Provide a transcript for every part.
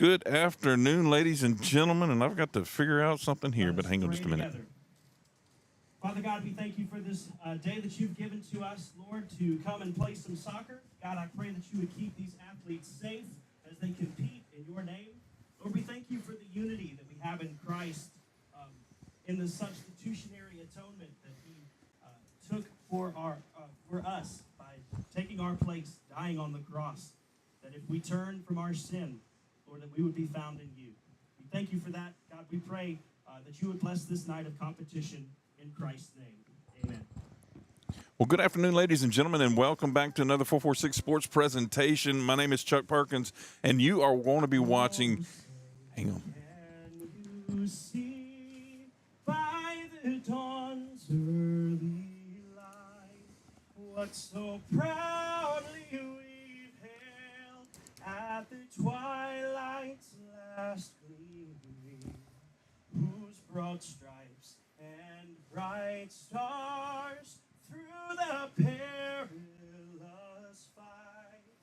Good afternoon, ladies and gentlemen, and I've got to figure out something here, but hang on just a minute. Father God, we thank you for this day that you've given to us, Lord, to come and play some soccer. God, I pray that you would keep these athletes safe as they compete in your name. Lord, we thank you for the unity that we have in Christ, in the substitutionary atonement that he took for us by taking our place, dying on the cross, that if we turn from our sin, Lord, that we would be found in you. We thank you for that. God, we pray that you would bless this night of competition in Christ's name. Amen. Well, good afternoon, ladies and gentlemen, and welcome back to another 446 Sports presentation. My name is Chuck Perkins, and you are going to be watching. Hang on. Can you see by the dawn's early light what so proudly we've hailed at the twilight's last gleaming, whose broad stripes and bright stars through the perilous fight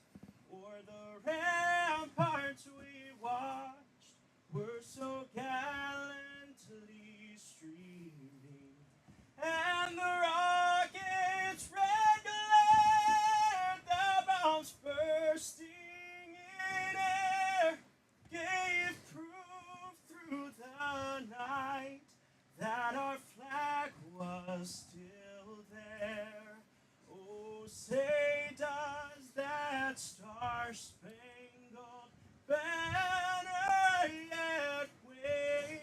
o'er the ramparts we watched were so gallantly streaming, and the rocket's red glare, the bombs bursting in air, gave proof through the night that our flag was still there. Oh, say does that star-spangled banner yet wave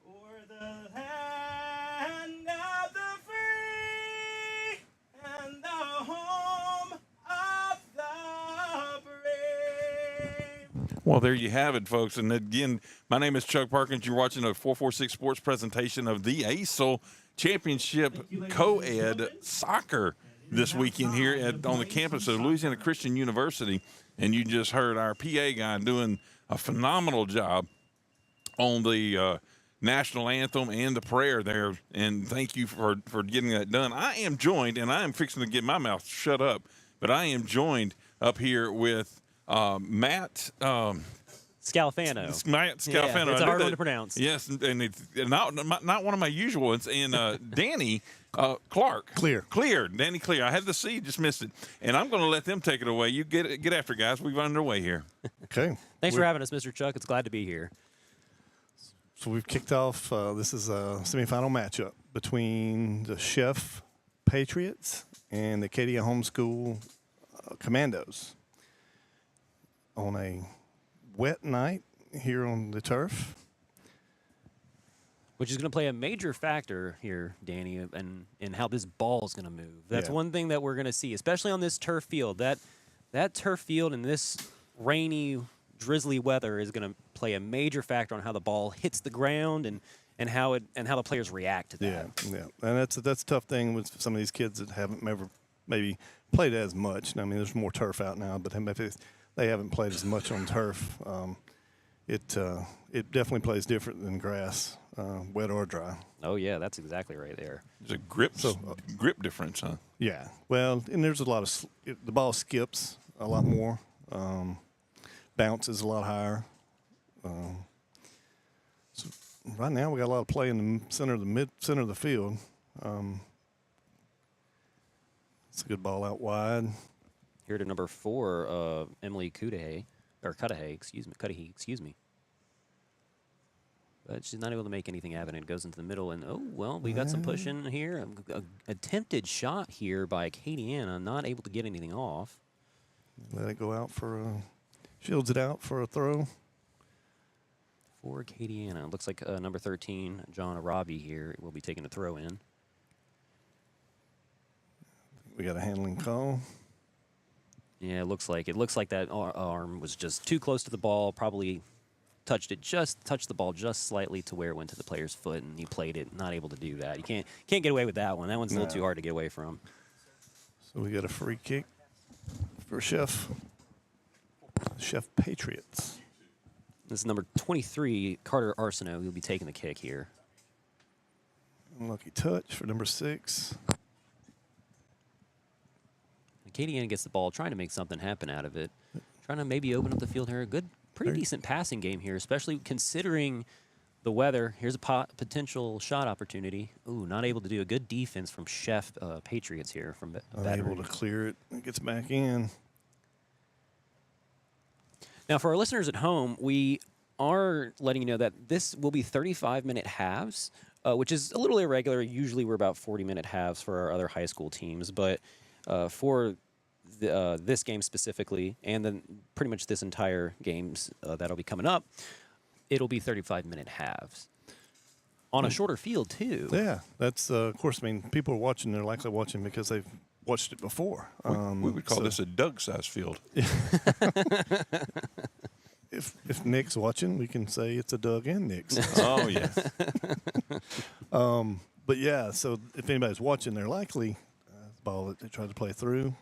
o'er the land of the free and the home of the brave? Well, there you have it, folks. And again, my name is Chuck Perkins. You're watching a 446 Sports presentation of the ACEL Championship Coed soccer this weekend here on the campus of Louisiana Christian University. And you just heard our PA guy doing a phenomenal job on the national anthem and the prayer there. And thank you for getting that done. I am joined, and I am fixing to get my mouth shut up, but I am joined up here with Matt Scalfano. Matt Scalfano. Yeah, it's a hard one to pronounce. Yes, and it's not one of my usual ones. And Danny Clark. Clear. Danny Clear. I had the C, just missed it. And I'm going to let them take it away. You get after it, guys. We've underway here. Okay. Thanks for having us, Mr. Chuck. It's glad to be here. So we've kicked off. This is a semifinal matchup between the Chef Patriots and the Acadiana Homeschool Commandos on a wet night here on the turf. Which is going to play a major factor here, Danny, and how this ball is going to move. That's one thing that we're going to see, especially on this turf field. That turf field and this rainy, drizzly weather is going to play a major factor on how the ball hits the ground and how the players react to that. Yeah. And that's a tough thing with some of these kids that haven't ever maybe played as much. I mean, there's more turf out now, but if they haven't played as much on turf, it definitely plays different than grass, wet or dry. Oh, yeah, that's exactly right there. There's a grip difference, huh? Yeah. Well, and there's a lot of the ball skips a lot more, bounces a lot higher. So right now we got a lot of play in the center of the field. It's a good ball out wide. Here to number 4, Emily Cudahy, excuse me. But she's not able to make anything happen. It goes into the middle, and we got some pushing here. Attempted shot here by Acadiana, not able to get anything off. Let it go out shields it out for a throw. For Acadiana, looks like number 13, John Arabi here will be taking a throw in. We got a handling call. Yeah, it looks like that arm was just too close to the ball. Probably touched the ball just slightly to where it went to the player's foot, and he played it. Not able to do that. You can't get away with that one. That one's a little too hard to get away from. So we got a free kick for Chef Patriots. This is number 23, Carter Arsenault. He'll be taking the kick here. Unlucky touch for number 6. Acadiana gets the ball, trying to make something happen out of it. trying to maybe open up the field here. A good, pretty decent passing game here, especially considering the weather. Here's a potential shot opportunity. Ooh, not able to do a good defense from Chef Patriots here from Baton Unable to Rouge. clear it. It gets back in. Now, for our listeners at home, we are letting you know that this will be 35-minute halves, which is a little irregular. Usually we're about 40-minute halves for our other high school teams, but for this game specifically, and then pretty much this entire games that'll be coming up, it'll be 35-minute halves on a shorter field too. Yeah, that's of course. I mean, people are watching. They're likely watching because they've watched it before. We would call this a Doug-sized field. If Nick's watching, we can say it's a Doug and Nick's. Oh, yes. But yeah, so if anybody's watching, they're likely the ball that they try to play through.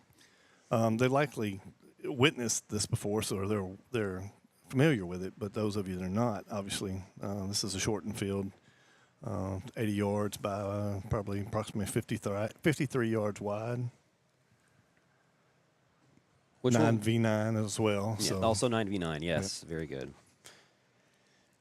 They likely witnessed this before, so they're familiar with it. But those of you that are not, obviously, this is a shortened field, 80 yards by probably approximately 53 yards wide. Which 9v9 as well. Yeah, So also 9v9, yes, very good.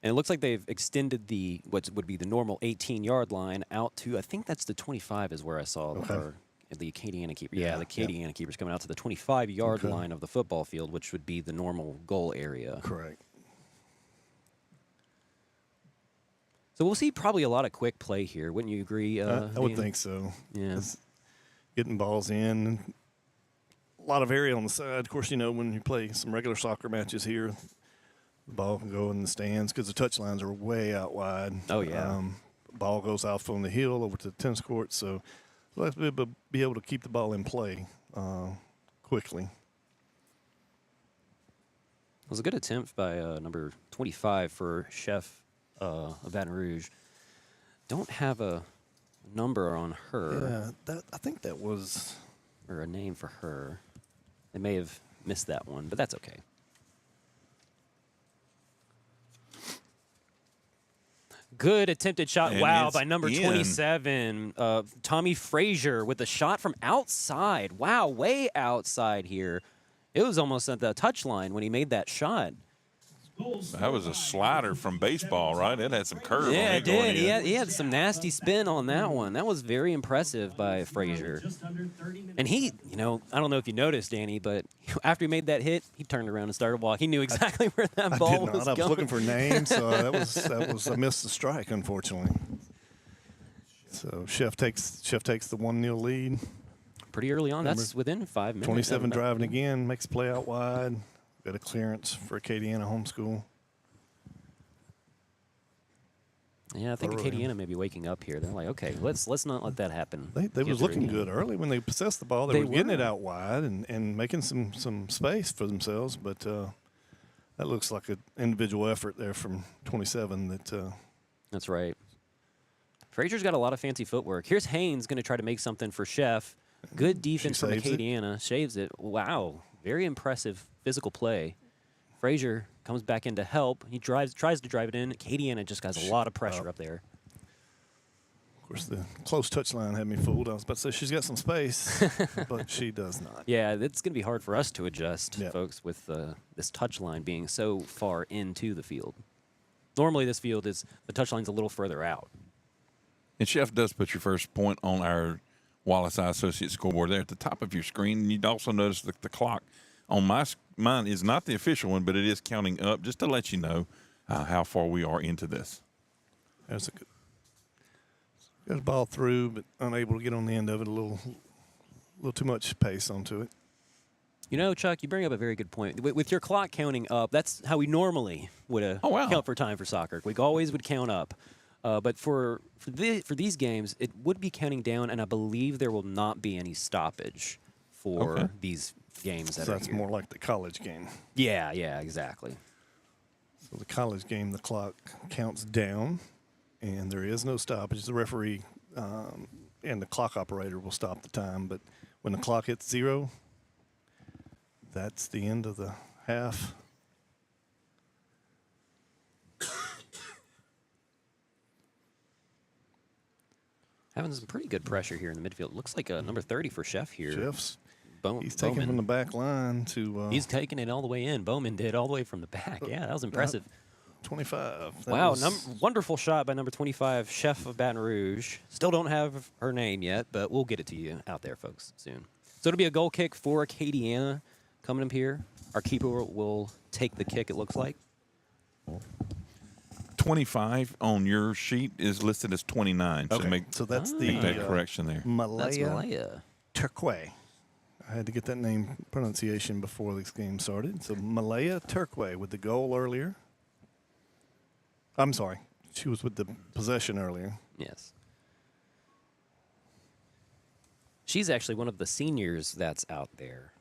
And it looks like they've extended the what would be the normal 18-yard line out to, I think that's the 25 is where I saw the Acadiana keeper. Yeah, the Acadiana keeper's coming out to the 25-yard line of the football field, which would be the normal goal area. correct. So we'll see probably a lot of quick play here. Wouldn't you agree? I would Dan? think so. Yeah. It's getting balls in. A lot of area on the side. Of course, when you play some regular soccer matches here, the ball can go in the stands because the touch lines are way out wide. Oh, yeah. Ball goes off on the hill over to the tennis court. So we'll have to be able to keep the ball in play quickly. It was a good attempt by number 25 for Chef of Baton Rouge. Don't have a number on her. Yeah, I think that was Or a name for her. They may have missed that one, but that's okay. Good attempted shot. And wow, it's by number in. 27, Tommy Frazier with a shot from outside. Wow, way outside here. It was almost at the touchline when he made that shot. That was a slider from baseball, right? It had some curve Yeah, on it it going did. in. He had some nasty spin on that one. That was very impressive by Frazier. And he, I don't know if you noticed, Danny, but after he made that hit, he turned around and started walking. He knew exactly where that I ball did was not. I was going. looking for names, so that was I missed the strike, unfortunately. So Chef takes the 1-0 lead. Pretty early on. That's within 5 minutes. 27 driving again, makes a play out wide. Got a clearance for Acadiana homeschool. Yeah, I think Thoroughly. Acadiana may be waking up here. They're like, okay, let's not let that happen. They Get was through looking again. good early when they possessed the ball. They They were getting it were. out wide and making some space for themselves. But that looks like an individual effort there from 27. That's right. Frazier's got a lot of fancy footwork. Here's Haynes going to try to make something for Chef. Good defense from saves it. Acadiana. Shaves it. Wow. Very impressive physical play. Frazier comes back in to help. He tries to drive it in. Acadiana just has a lot of pressure up there. Of course, the close touch line had me fooled. I was about to say she's got some space, but she does not. Yeah, it's going to be hard for us to adjust, Yeah. folks, with this touch line being so far into the field. Normally, this field the touch line's a little further out. And Chef does put your first point on our Wallace Eye Associates scoreboard there at the top of your screen. And you'd also notice the clock on mine is not the official one, but it is counting up just to let you know how far we are into this. There's got a ball through, but unable to get on the end of it. A little too much pace onto it. Chuck, you bring up a very good point. With your clock counting up, that's how we normally would count for time for soccer. We always would count up. But for these games, it would be counting down, and I believe there will not be any stoppage for these games. So that's more like the college game. Yeah, exactly. So the college game, the clock counts down, and there is no stoppage. The referee and the clock operator will stop the time, but when the clock hits 0, that's the end of the half. Having some pretty good pressure here in the midfield. Looks like number 30 for Chef here. Chef's He's taking Bowman. from the back line to He's taking it all the way in. Bowman did all the way from the back. Yeah, that was impressive. 25. That Wow, was- wonderful shot by number 25, Chef of Baton Rouge. Still don't have her name yet, but we'll get it to you out there, folks, soon. So it'll be a goal kick for Acadiana coming up here. Our keeper will take the kick, it looks like. 25 on your sheet is listed as 29. So Okay, make so that's make the that correction there. That's Malaya Malaya. Turquay. I had to get that name pronunciation before this game started. So Malaya Turquay with the goal earlier. I'm sorry. She was with the possession earlier. Yes. She's actually one of the seniors that's out there.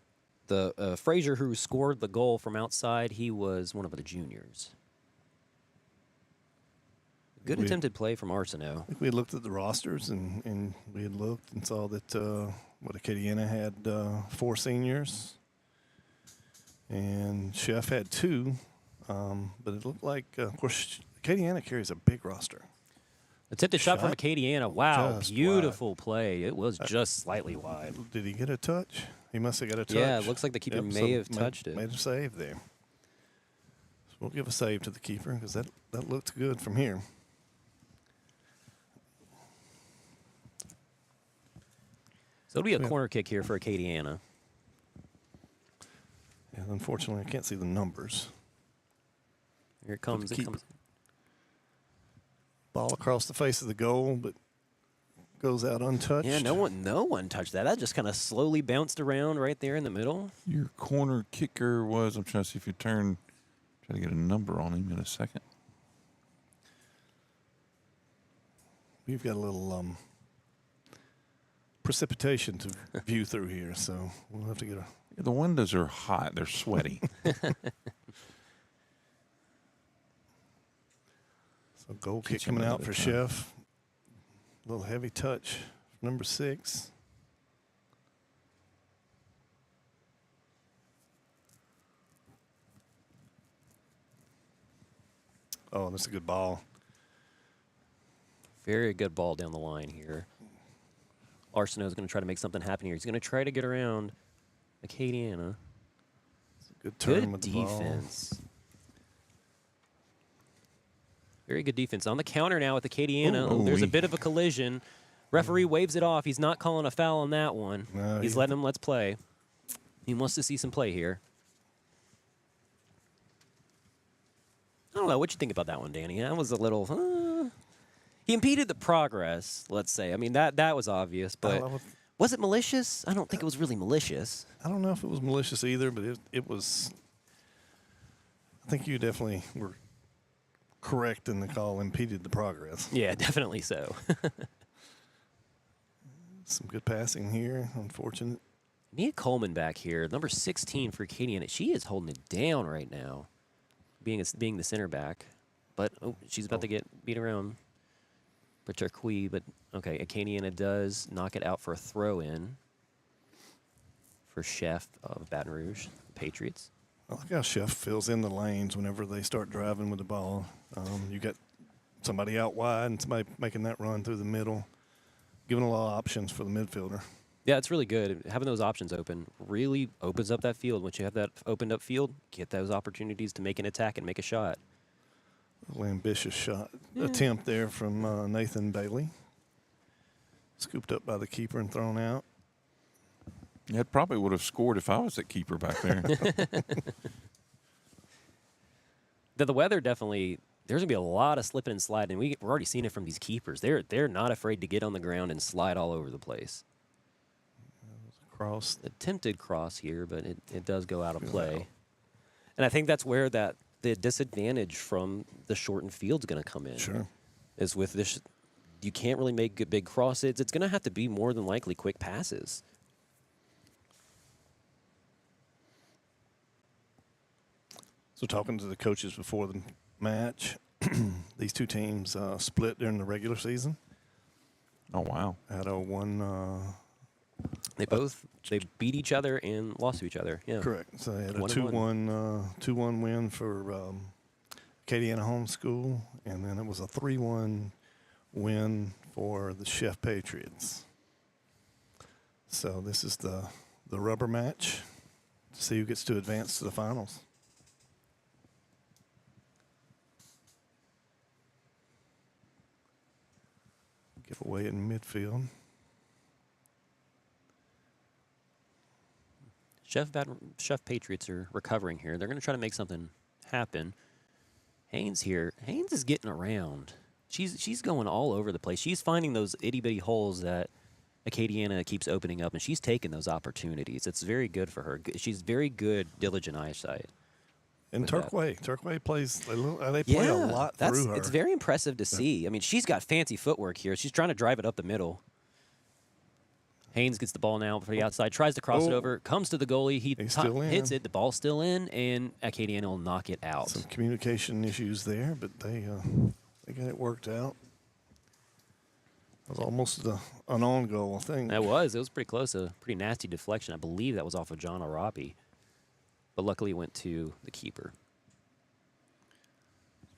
The Frazier who scored the goal from outside, he was one of the juniors. Good attempted play from Arsenault. I think we had looked at the rosters and we had looked and saw that Acadiana had 4 seniors and Chef had 2, but it looked like, of course, Acadiana carries a big roster. Attempted shot from Shot Acadiana. Wow, just beautiful play. It was just slightly wide. Did he get a touch? He must have got a touch. Yeah, it looks like the keeper may have touched it. Made a save there. So we'll give a save to the keeper because that looked good from here. So it'll be a Yeah. corner kick here for Acadiana. Yeah, unfortunately, I can't see the numbers. Here it comes. It keep- comes. Ball across the face of the goal, but goes out untouched. Yeah, no one touched that. That just kind of slowly bounced around right there in the middle. Your corner kicker was, I'm trying to see if you try to get a number on him in a second. We've got a little precipitation to view through here, so we'll have to get a. The windows are hot. They're sweaty. So goal Get kick you coming out another for time. Chef. A little heavy touch, number 6. Oh, that's a good ball. Very good ball down the line here. Arsenault is going to try to make something happen here. He's going to try to get around Acadiana. Good turn Good with the ball. defense. Very good defense. On the counter now with Acadiana. Ooh, There's a ooh-wee. bit of a collision. Referee waves it off. He's not calling a foul on that one. No, He's letting him let's play. He wants to see some play here. I don't know. What you think about that one, Danny? That was a little... He impeded the progress, let's say. I mean, that was obvious, but was it malicious? I don't think it was really malicious. I don't know if it was malicious either, but it was. I think you definitely were correct in the call, impeded the progress. Yeah, definitely so. Some good passing here, unfortunate. Nia Coleman back here, number 16 for Acadiana. She is holding it down right now, being the center back. But she's about to get beat around. Coed, but okay, Acadiana does knock it out for a throw-in for Chef of Baton Rouge, Patriots. I like how Chef fills in the lanes whenever they start driving with the ball. You got somebody out wide and somebody making that run through the middle, giving a lot of options for the midfielder. Yeah, it's really good. Having those options open really opens up that field. Once you have that opened up field, get those opportunities to make an attack and make a shot. A little ambitious shot attempt there from Nathan Bailey. Scooped up by the keeper and thrown out. Yeah, it probably would have scored if I was at keeper back there. The weather definitely, there's going to be a lot of slipping and sliding. We're already seeing it from these keepers. They're not afraid to get on the ground and slide all over the place. Cross. Attempted cross here, but it does go out of play. And I think that's where the disadvantage from the shortened field's going to come in. Sure. Is with this, you can't really make big crosses. It's going to have to be more than likely quick passes. So talking to the coaches before the match, these two teams split during the regular season. Oh, wow. Had a one. They beat each other and lost to each other. Yeah. Correct. So they had a 1-1. 2-1 win for Acadiana Homeschool, and then it was a 3-1 win for the Chef Patriots. So this is the the rubber match to see who gets to advance to the finals. Giveaway in midfield. Chef Patriots are recovering here. They're going to try to make something happen. Haynes here. Haynes is getting around. She's going all over the place. She's finding those itty-bitty holes that Acadiana keeps opening up, and she's taking those opportunities. It's very good for her. She's very good, diligent eyesight. And Turquay plays. They play a lot through her. It's very impressive to see. I mean, she's got fancy footwork here. She's trying to drive it up the middle. Haynes gets the ball now for the outside, tries to cross it over, comes to the goalie. He's still hits it. The ball's still in, and Acadiana will knock it out. Some communication issues there, but they got it worked out. It was almost an on goal, I think. It was pretty close. A pretty nasty deflection. I believe that was off of John Arapi. But luckily it went to the keeper.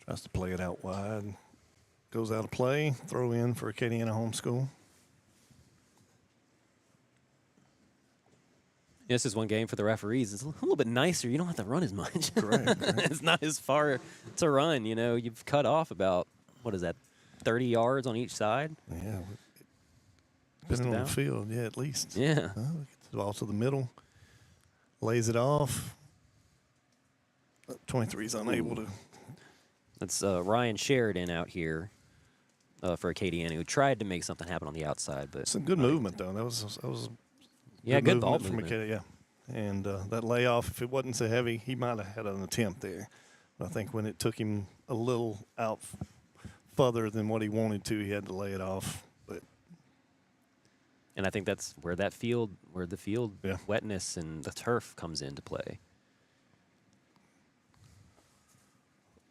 Tries to play it out wide. Goes out of play. Throw in for Acadiana Homeschool. This is one game for the referees. It's a little bit nicer. You don't have to run as much. Correct. It's not as far to run. You know, you've cut off about, 30 yards on each side? Yeah. Depending on the field, at least. Yeah. Gets the ball to the middle. Lays it off. 23 is unable to. That's Ryan Sheridan out here for Acadiana, who tried to make something happen on the outside. But Some good movement, though. That was good ball from movement. Acadiana. And that layoff, if it wasn't so heavy, he might have had an attempt there. But I think when it took him a little out further than what he wanted to, he had to lay it off. And I think that's where the field wetness and the turf comes into play.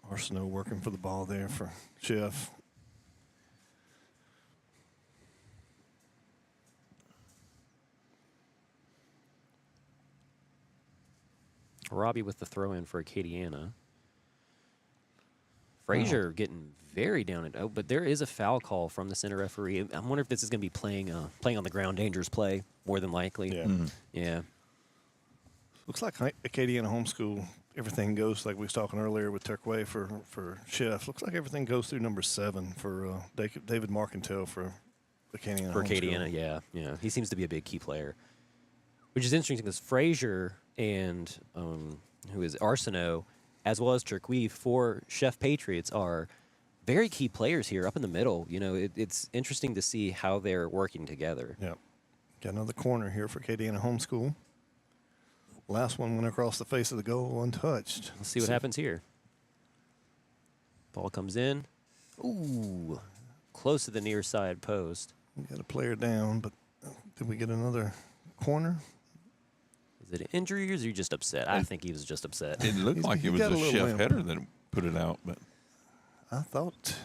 Arsenault working for the ball there for Chef. Robbie with the throw in for Acadiana. Frazier getting very down and but there is a foul call from the center referee. I wonder if this is going to be playing on the ground dangerous play more than likely. Yeah. Yeah. Looks like Acadiana Homeschool, everything goes like we was talking earlier with Turquay for Chef. Looks like everything goes through number 7 for David Marcantel for Acadiana. For Acadiana, yeah. He seems to be a big key player, which is interesting because Frazier and who is Arsenault, as well as Turquay for Chef Patriots, are very key players here up in the middle. You know, it's interesting to see how they're working together. Yep. Got another corner here for Acadiana Homeschool. Last one went across the face of the goal untouched. Let's see what happens here. Ball comes in. Ooh, close to the near side post. We got a player down, but did we get another corner? Is it an injury or is he just upset? I think he was just upset. It looked like it was a Chef header that put it out, but I thought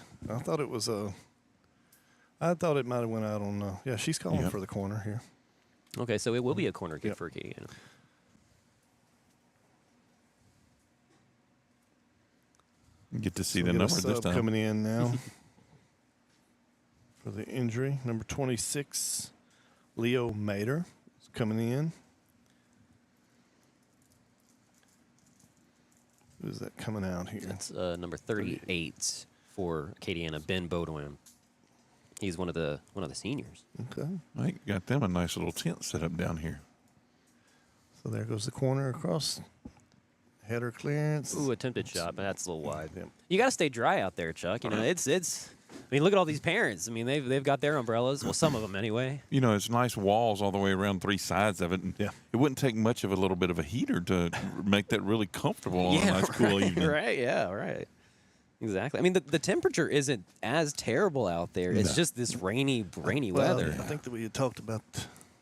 it was I thought it might have went out on. She's calling for the corner here. Okay, so it will be a corner kick for Acadiana. get to see the number this time. Coming in now for the injury. Number 26, Leo Mater is coming in. Who's that coming out here? That's number 38 for Acadiana, Ben Baudouin. He's one of the seniors. Okay. I got them a nice little tent set up down here. So there goes the corner across. Header clearance. Ooh, attempted shot, but that's a little wide. Yep. You got to stay dry out there, Chuck. You know, it's. I mean, look at all these parents. I mean, they've got their umbrellas. Well, some of them anyway. You know, it's nice walls all the way around 3 sides of it. And Yeah. It wouldn't take much of a little bit of a heater to make that really comfortable on a nice cool evening. Right. Yeah. Right. Exactly. I mean, the temperature isn't as terrible out there. It's just this rainy weather. I think that we had talked about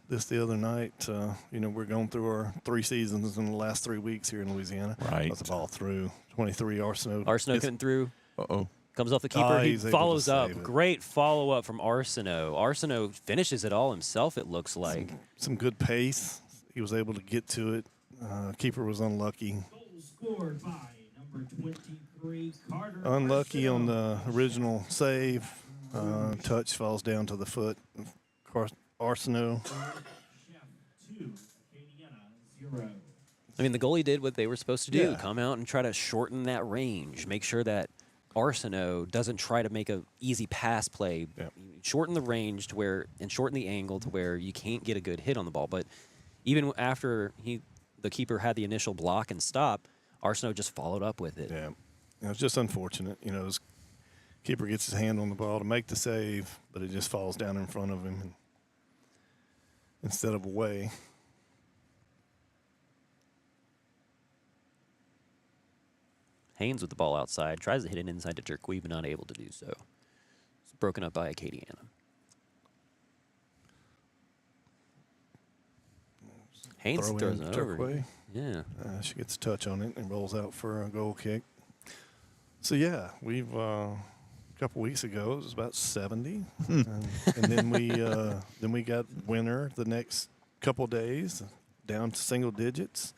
this the other night. We're going through our 3 seasons in the last 3 weeks here in Louisiana. Right. Got the ball through. 23 Arsenault. Arsenault coming through. Uh-oh. Comes off the keeper. He he's able to follows up. save it. Great follow-up from Arsenault. Arsenault finishes it all himself, it looks like. Some good pace. He was able to get to it. Keeper was unlucky. Goal scored by number 23, Carter. Unlucky Arsenault. on the original save. Touch falls down to the foot of Arsenault. Chef 2, 0. I mean, the goalie did what they were supposed to do. Yeah. Come out and try to shorten that range. Make sure that Arsenault doesn't try to make a easy pass play. Yeah. Shorten the range to where, and shorten the angle to where you can't get a good hit on the ball. But even after the keeper had the initial block and stop, Arsenault just followed up with it. Yeah. It's just unfortunate. His keeper gets his hand on the ball to make the save, but it just falls down in front of him instead of away. Haynes with the ball outside, tries to hit it inside to Turquoise, but not able to do so. It's broken up by Acadiana. Haynes Throw throws in it over. Turquoise. Yeah. She gets a touch on it and rolls out for a goal kick. So, yeah, we've a couple weeks ago, it was about 70. and then we got winter the next couple days, down to single digits.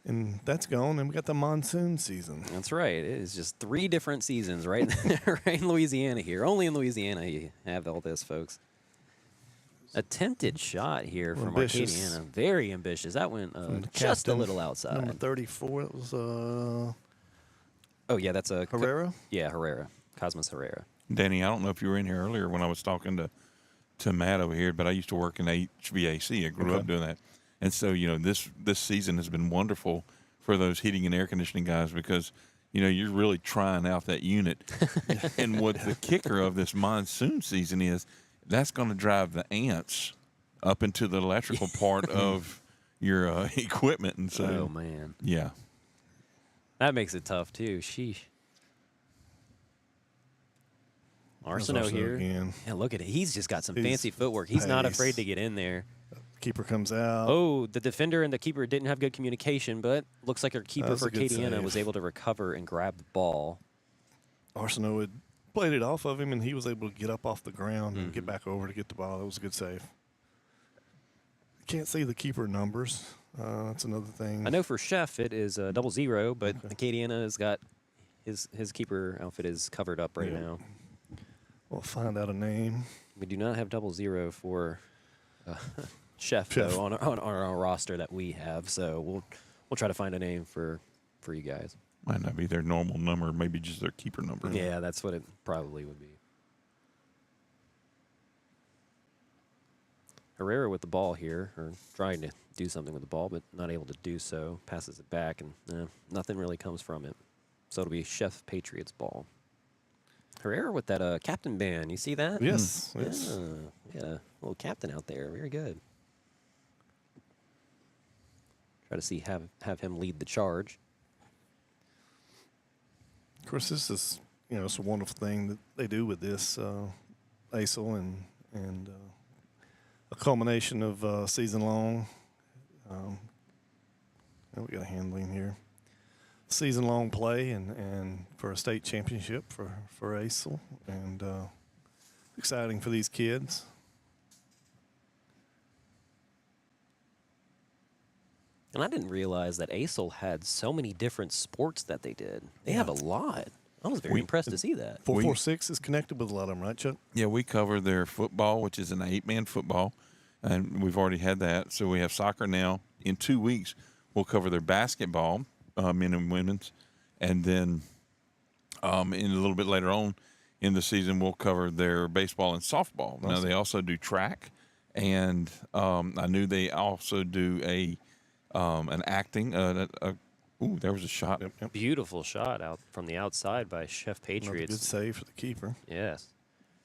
And that's gone, and we got the monsoon season. That's right. It is just 3 different seasons right right in Louisiana here. Only in Louisiana you have all this, folks. Attempted shot here from Ambitious. Acadiana. Very ambitious. That went From the just a captain, little outside. Number 34, it was Oh, yeah, that's a Herrera. Yeah, Herrera. Cosmos Herrera. Danny, I don't know if you were in here earlier when I was talking to Matt over here, but I used to work in HVAC. I grew up doing that. And so, this season has been wonderful for those heating and air conditioning guys because, you're really trying out that unit. And what the kicker of this monsoon season is, that's going to drive the ants up into the electrical part of your equipment. And so, Oh, man. yeah. That makes it tough, too. Sheesh. Arsenault here. Again. Yeah, look at it. He's just got some He's fancy footwork. He's not pace. afraid to get in there. Keeper comes out. Oh, the defender and the keeper didn't have good communication, but looks like our keeper was for a good Acadiana save. was able to recover and grab the ball. Arsenault had played it off of him, and he was able to get up off the ground and get back over to get the ball. That was a good save. Can't see the keeper numbers. That's another thing. I know for Chef it is 00, but Acadiana has got his keeper outfit is covered up right Yeah. now. We'll find out a name. We do not have 00 for Chef Chef. though on our roster that we have, so we'll try to find a name for you guys. Might not be their normal number, maybe just their keeper number. Yeah, that's what it probably would be. Herrera with the ball here, or trying to do something with the ball, but not able to do so. Passes it back, and nothing really comes from it. So it'll be Chef Patriots' ball. Herrera with that captain band. You see that? Yes. Yes. Yeah, little captain out there. Very good. Try to see have him lead the charge. Of course, this is it's a wonderful thing that they do with this ACEL and a culmination of season long. We got a handling here. Season long play and for a state championship for ACEL, and exciting for these kids. And I didn't realize that ACEL had so many different sports that they did. They have a lot. I was very impressed to see that. 446 is connected with a lot of them, right, Chuck? Yeah, we cover their football, which is an 8-man football, and we've already had that. So we have soccer now. In 2 weeks, we'll cover their basketball, men and women's, and then in a little bit later on in the season, we'll cover their baseball and softball. Now, they also do track, and I knew they also do an acting. Ooh, there was a shot. Yep. Beautiful shot out from the outside by Chef Another Patriots. good save for the keeper. Yes.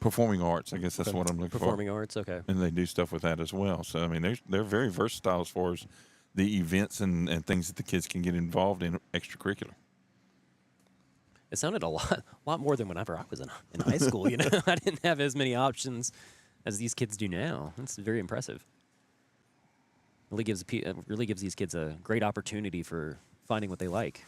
Performing arts, I guess that's what I'm looking Performing for. arts, okay. And they do stuff with that as well. So, I mean, they're very versatile as far as the events and things that the kids can get involved in extracurricular. It sounded a lot more than whenever I was in high school. I didn't have as many options as these kids do now. That's very impressive. Really gives these kids a great opportunity for finding what they like.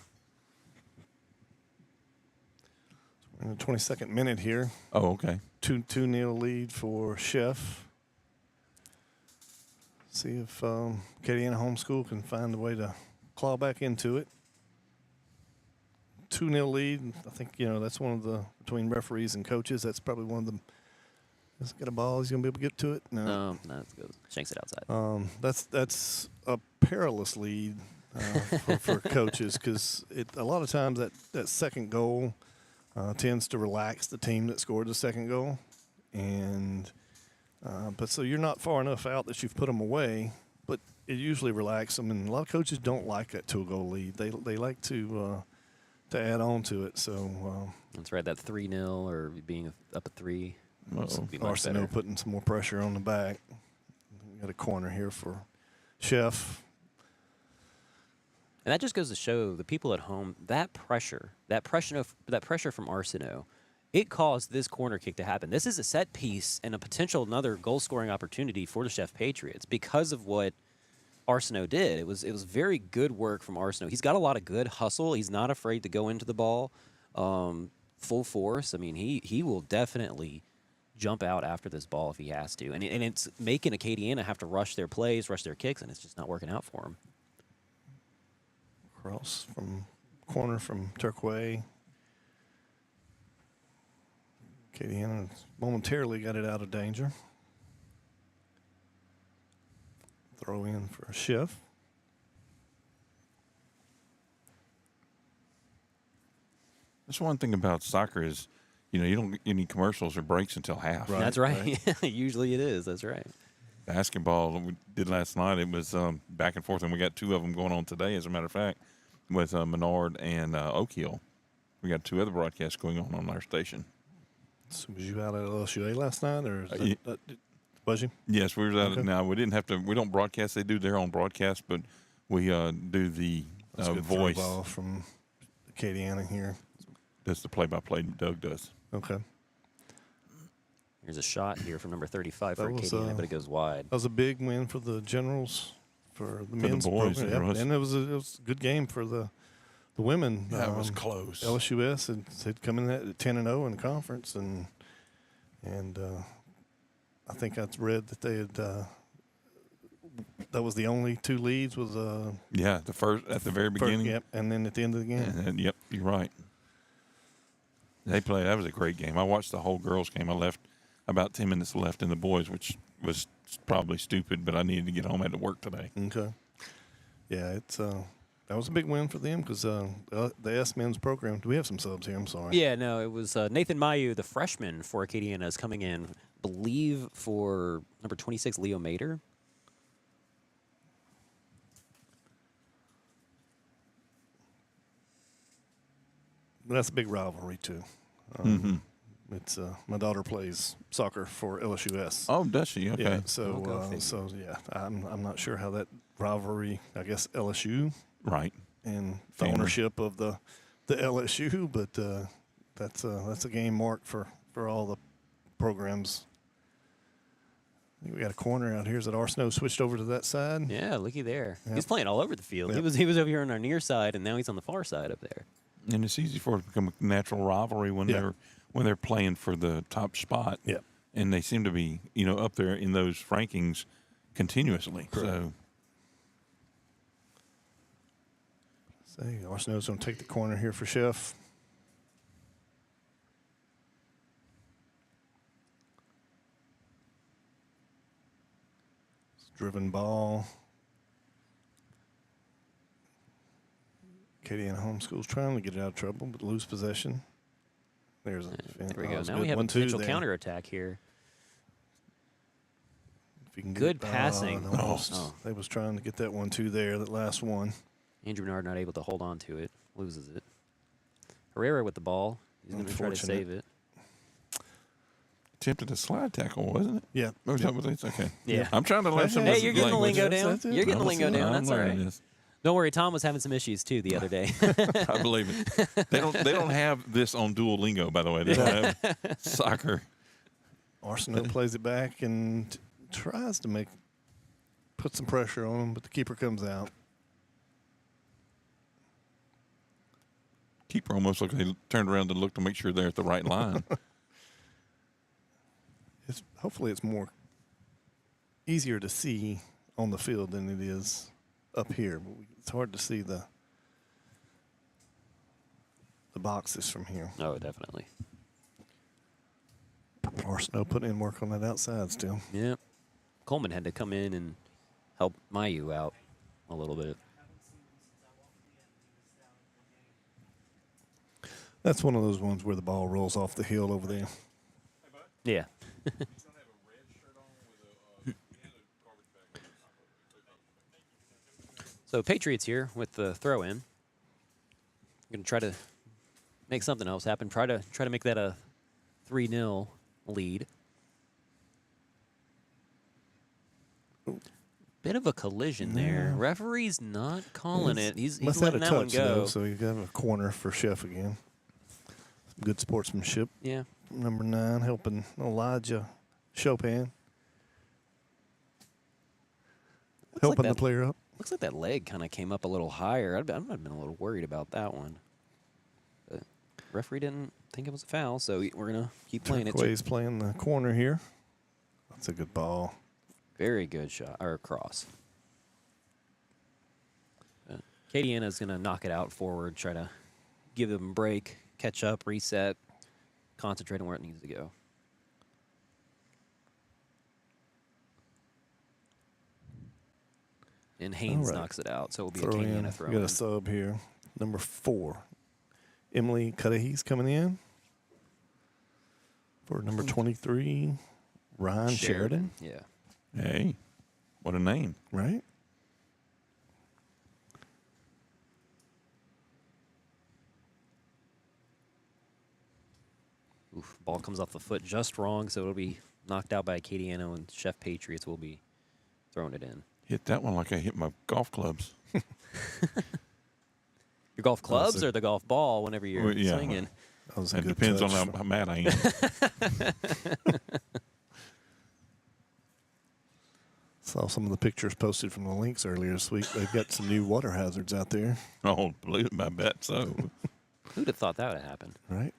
In the 22nd minute here, Oh, okay. 2-0 lead for Chef. See if Acadiana Homeschool can find a way to claw back into it. 2-0 lead. I think that's one of the between referees and coaches. That's probably one of He's got a ball. He's going to be able to get to it. No. No, it goes. Shanks it outside. That's a perilous lead for coaches because a lot of times that second goal tends to relax the team that scored the second goal, and but so you're not far enough out that you've put them away, but it usually relaxes them, and a lot of coaches don't like that 2-goal lead. They like to add on to it. So That's right. That 3-0 or being up at 3. Would be much Arsenal better. putting some more pressure on the back. We got a corner here for Chef. And that just goes to show the people at home that pressure from Arsenault, it caused this corner kick to happen. This is a set piece and a potential another goal scoring opportunity for the Chef Patriots because of what Arsenault did. It was very good work from Arsenault. He's got a lot of good hustle. He's not afraid to go into the ball full force. I mean, he will definitely jump out after this ball if he has to. And it's making Acadiana have to rush their plays, rush their kicks, and it's just not working out for him. Cross from corner from Turquoise. Acadiana momentarily got it out of danger. Throw in for a Schiff. That's one thing about soccer is, you don't get any commercials or breaks until half. Right. That's right. Usually it is. That's right. Basketball we did last night, it was back and forth, and we got 2 of them going on today, as a matter of fact, with Menard and Oak Hill. We got 2 other broadcasts going on our station. So was you out at LSUA last night, or was you? Yes, we were out. Okay. Now we didn't have to. We don't broadcast. They do their own broadcast, but we do the That's a good throw voice. ball from Acadiana here. That's the play-by-play. Doug does. Okay. Here's a shot here from number 35 for That was, Acadiana, but it goes wide. That was a big win for the Generals, for the the men's boys, program. it was. And it was a good game for the women. Yeah, it was close. LSUS had come in at 10-0 in the conference, and I think I read that they had that was the only 2 leads was Yeah, the first at the very beginning. yep, and then at the end of the game. And, yep, you're right. They played. That was a great game. I watched the whole girls' game. I left about 10 minutes left in the boys, which was probably stupid, but I needed to get home. I had to work today. Okay. Yeah, it's that was a big win for them because the S men's program. Do we have some subs here? I'm sorry. Yeah, no, it was Nathan Mayu, the freshman for Acadiana, is coming in, believe, for number 26, Leo Mater. But that's a big rivalry too. It's my daughter plays soccer for LSUS. Oh, does she? Okay. Yeah, so go figure. I'm not sure how that rivalry. I guess LSU Right. and the Family. ownership of the LSU, but that's a game marked for all the programs. I think we got a corner out here. Is that Arsenault switched over to that side? Yeah, looky there. Yep. He's playing all over the field. Yep. He was over here on our near side, and now he's on the far side up there. And it's easy for it to become a natural rivalry when Yeah. they're playing for the top spot. Yeah. And they seem to be, up there in those rankings continuously. Correct. Say Arsenault's going to take the corner here for Chef. Driven ball. Acadiana Homeschool's trying to get it out of trouble, but lose possession. There's a There we oh, go. it's Now good. we have a 1-2 potential there. counterattack here. If you can Good get, passing. almost. Oh. They was trying to get that 1-2 there, that last one. Andrew Bernard not able to hold on to it. Loses it. Herrera with the ball. He's going to try to Unfortunate. save it. Attempted a slide tackle, wasn't it? Yeah. Oh, is that what it's okay. Yeah. I'm trying to learn some Hey, you're getting the language. lingo down. That's it. You're getting the lingo down. I'm That's all learning right. this. Don't worry, Tom was having some issues too the other day. I believe it. They don't have this on Duolingo, by the way. They don't have soccer. Arsenault plays it back and tries to put some pressure on him, but the keeper comes out. Keeper almost looked like they turned around and looked to make sure they're at the right line. Hopefully it's more easier to see on the field than it is up here. But it's hard to see the boxes from here. Oh, definitely. Arsenault putting in work on that outside still. Yep. Coleman had to come in and help Mayu out a little bit. That's one of those ones where the ball rolls off the hill over there. Yeah. So Patriots here with the throw in. Going to try to make something else happen. Try to make that a 3-0 lead. Bit of a collision there. Referee's not calling it. He's must letting have that a one touch, go. though, so you got a corner for Chef again. Good sportsmanship. Yeah. Number 9 helping Elijah Chopin. Helping the player up. Looks like that leg kind of came up a little higher. I'd have been a little worried about that one. But referee didn't think it was a foul, so we're going to keep playing it. Quay's playing the corner here. That's a good ball. Very good shot, or cross. Acadiana's going to knock it out forward, try to give them a break, catch up, reset, concentrate on where it needs to go. And Haynes knocks it out, so it'll be Acadiana throw We got a sub here. Number 4. Emily Cudahy's coming in for number 23, Ryan Sheridan. Yeah. Hey, what a name. Right? Oof, ball comes off the foot just wrong, so it'll be knocked out by Acadiana, and Chef Patriots will be throwing it in. Hit that one like I hit my golf clubs. Your golf clubs or the golf ball whenever you're swinging? That was a It good depends on touch. how mad I am. Saw some of the pictures posted from the links earlier this week. They've got some new water hazards out there. Oh, believe it, I bet so. Who'd have thought that would have happened? Right?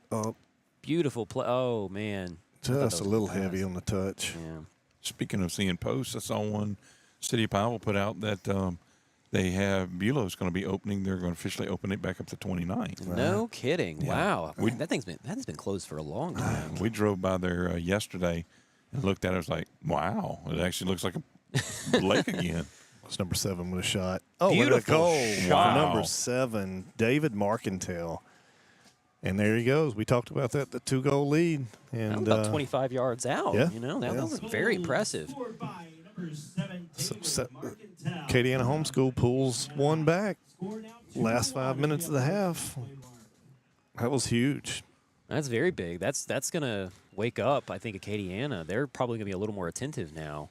Beautiful play. Oh, man. I thought that Just was a little pass. heavy on the touch. Yeah. Speaking of seeing posts, I saw one City of Powell put out that they have Bulow's going to be opening. They're going to officially open it back up to 29th. No kidding. Yeah. Wow. That's been closed for a long time. We drove by there yesterday and looked at it. I was like, wow, it actually looks like a lake again. It's number 7 with a shot. Oh, Beautiful what a goal. shot. Number 7, David Markentel. And there he goes. We talked about that, the 2-goal lead. That was And about 25 yards out. yeah. You know, that Yeah. was very impressive. Scored by number 7, David Markentel. Acadiana Homeschool pulls one back. Score now Last 2-1 5 minutes of the half. That was huge. That's very big. That's going to wake up, I think, Acadiana. They're probably going to be a little more attentive now.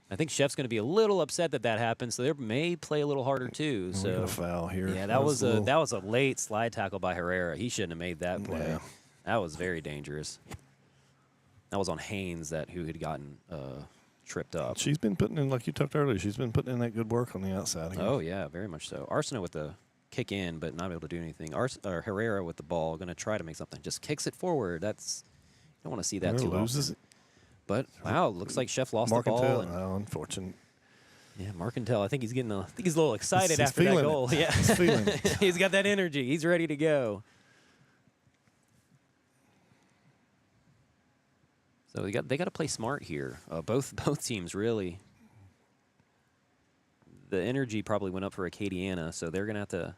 I think Chef's going to be a little upset that happened, so they may play a little harder too. We got So a foul here. yeah, that was a late slide tackle by Herrera. He shouldn't have made that play. Yeah. That was very dangerous. That was on Haynes who had gotten tripped up. She's been putting in, like you talked earlier, she's been putting in that good work on the outside. Here. Oh yeah, very much so. Arsenault with the kick in, but not able to do anything. Herrera with the ball, going to try to make something. Just kicks it forward. You don't want to see that Herrera too loses often. it. But wow, looks like Chef lost the ball. Markentel, unfortunate. Yeah, Markentel. I think he's a little excited He's after that feeling goal. it. Yeah, He's feeling it. He's got that energy. He's ready to go. So they got to play smart here. Both teams really. The energy probably went up for Acadiana, so they're gonna have to,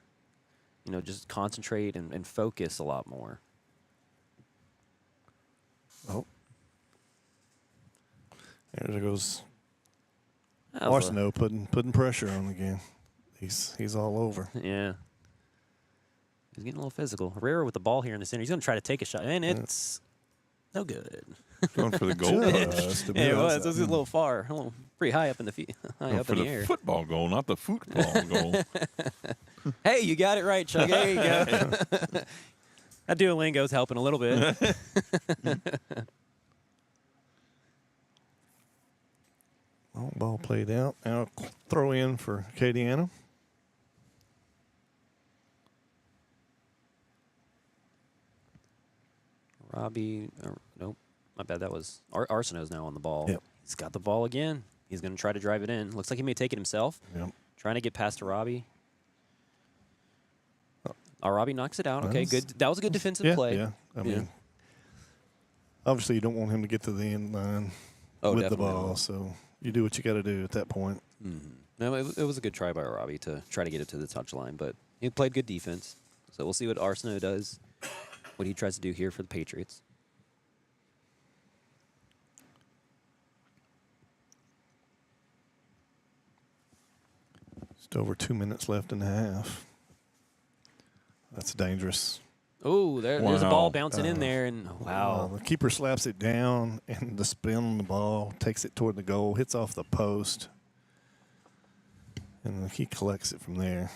just concentrate and focus a lot more. Oh. There goes That was Arsenault putting pressure on again. He's all over. Yeah. He's getting a little physical. Herrera with the ball here in the center. He's going to try to take a shot, and it's no good. Going for the goal. Just a bit Yeah, it was. outside. It was a little far, pretty high up in the high Going up for in the the air. football goal, not the football goal. Hey, you got it right, Chuck. There you go. That Duolingo's helping a little bit. Oh, ball played out. Now throw in for Acadiana. Robbie, nope, my bad. That was Arsenault's now on the ball. Yep. He's got the ball again. He's going to try to drive it in. Looks like he may take it himself. Yep. Trying to get past to Robbie. Robbie knocks it out. Okay, Nice. good. That was a good defensive play. Yeah. I mean, obviously you don't want him to get to the end line with the definitely ball. not. So you do what you got to do at that point. No, it was a good try by Robbie to try to get it to the touchline, but he played good defense. So we'll see what Arsenault does, what he tries to do here for the Patriots. Just over 2 minutes left in the half. That's dangerous. Oh, there's a Wow. ball bouncing in there, and wow. The keeper slaps it down, and the spin on the ball takes it toward the goal, hits off the post, and he collects it from there.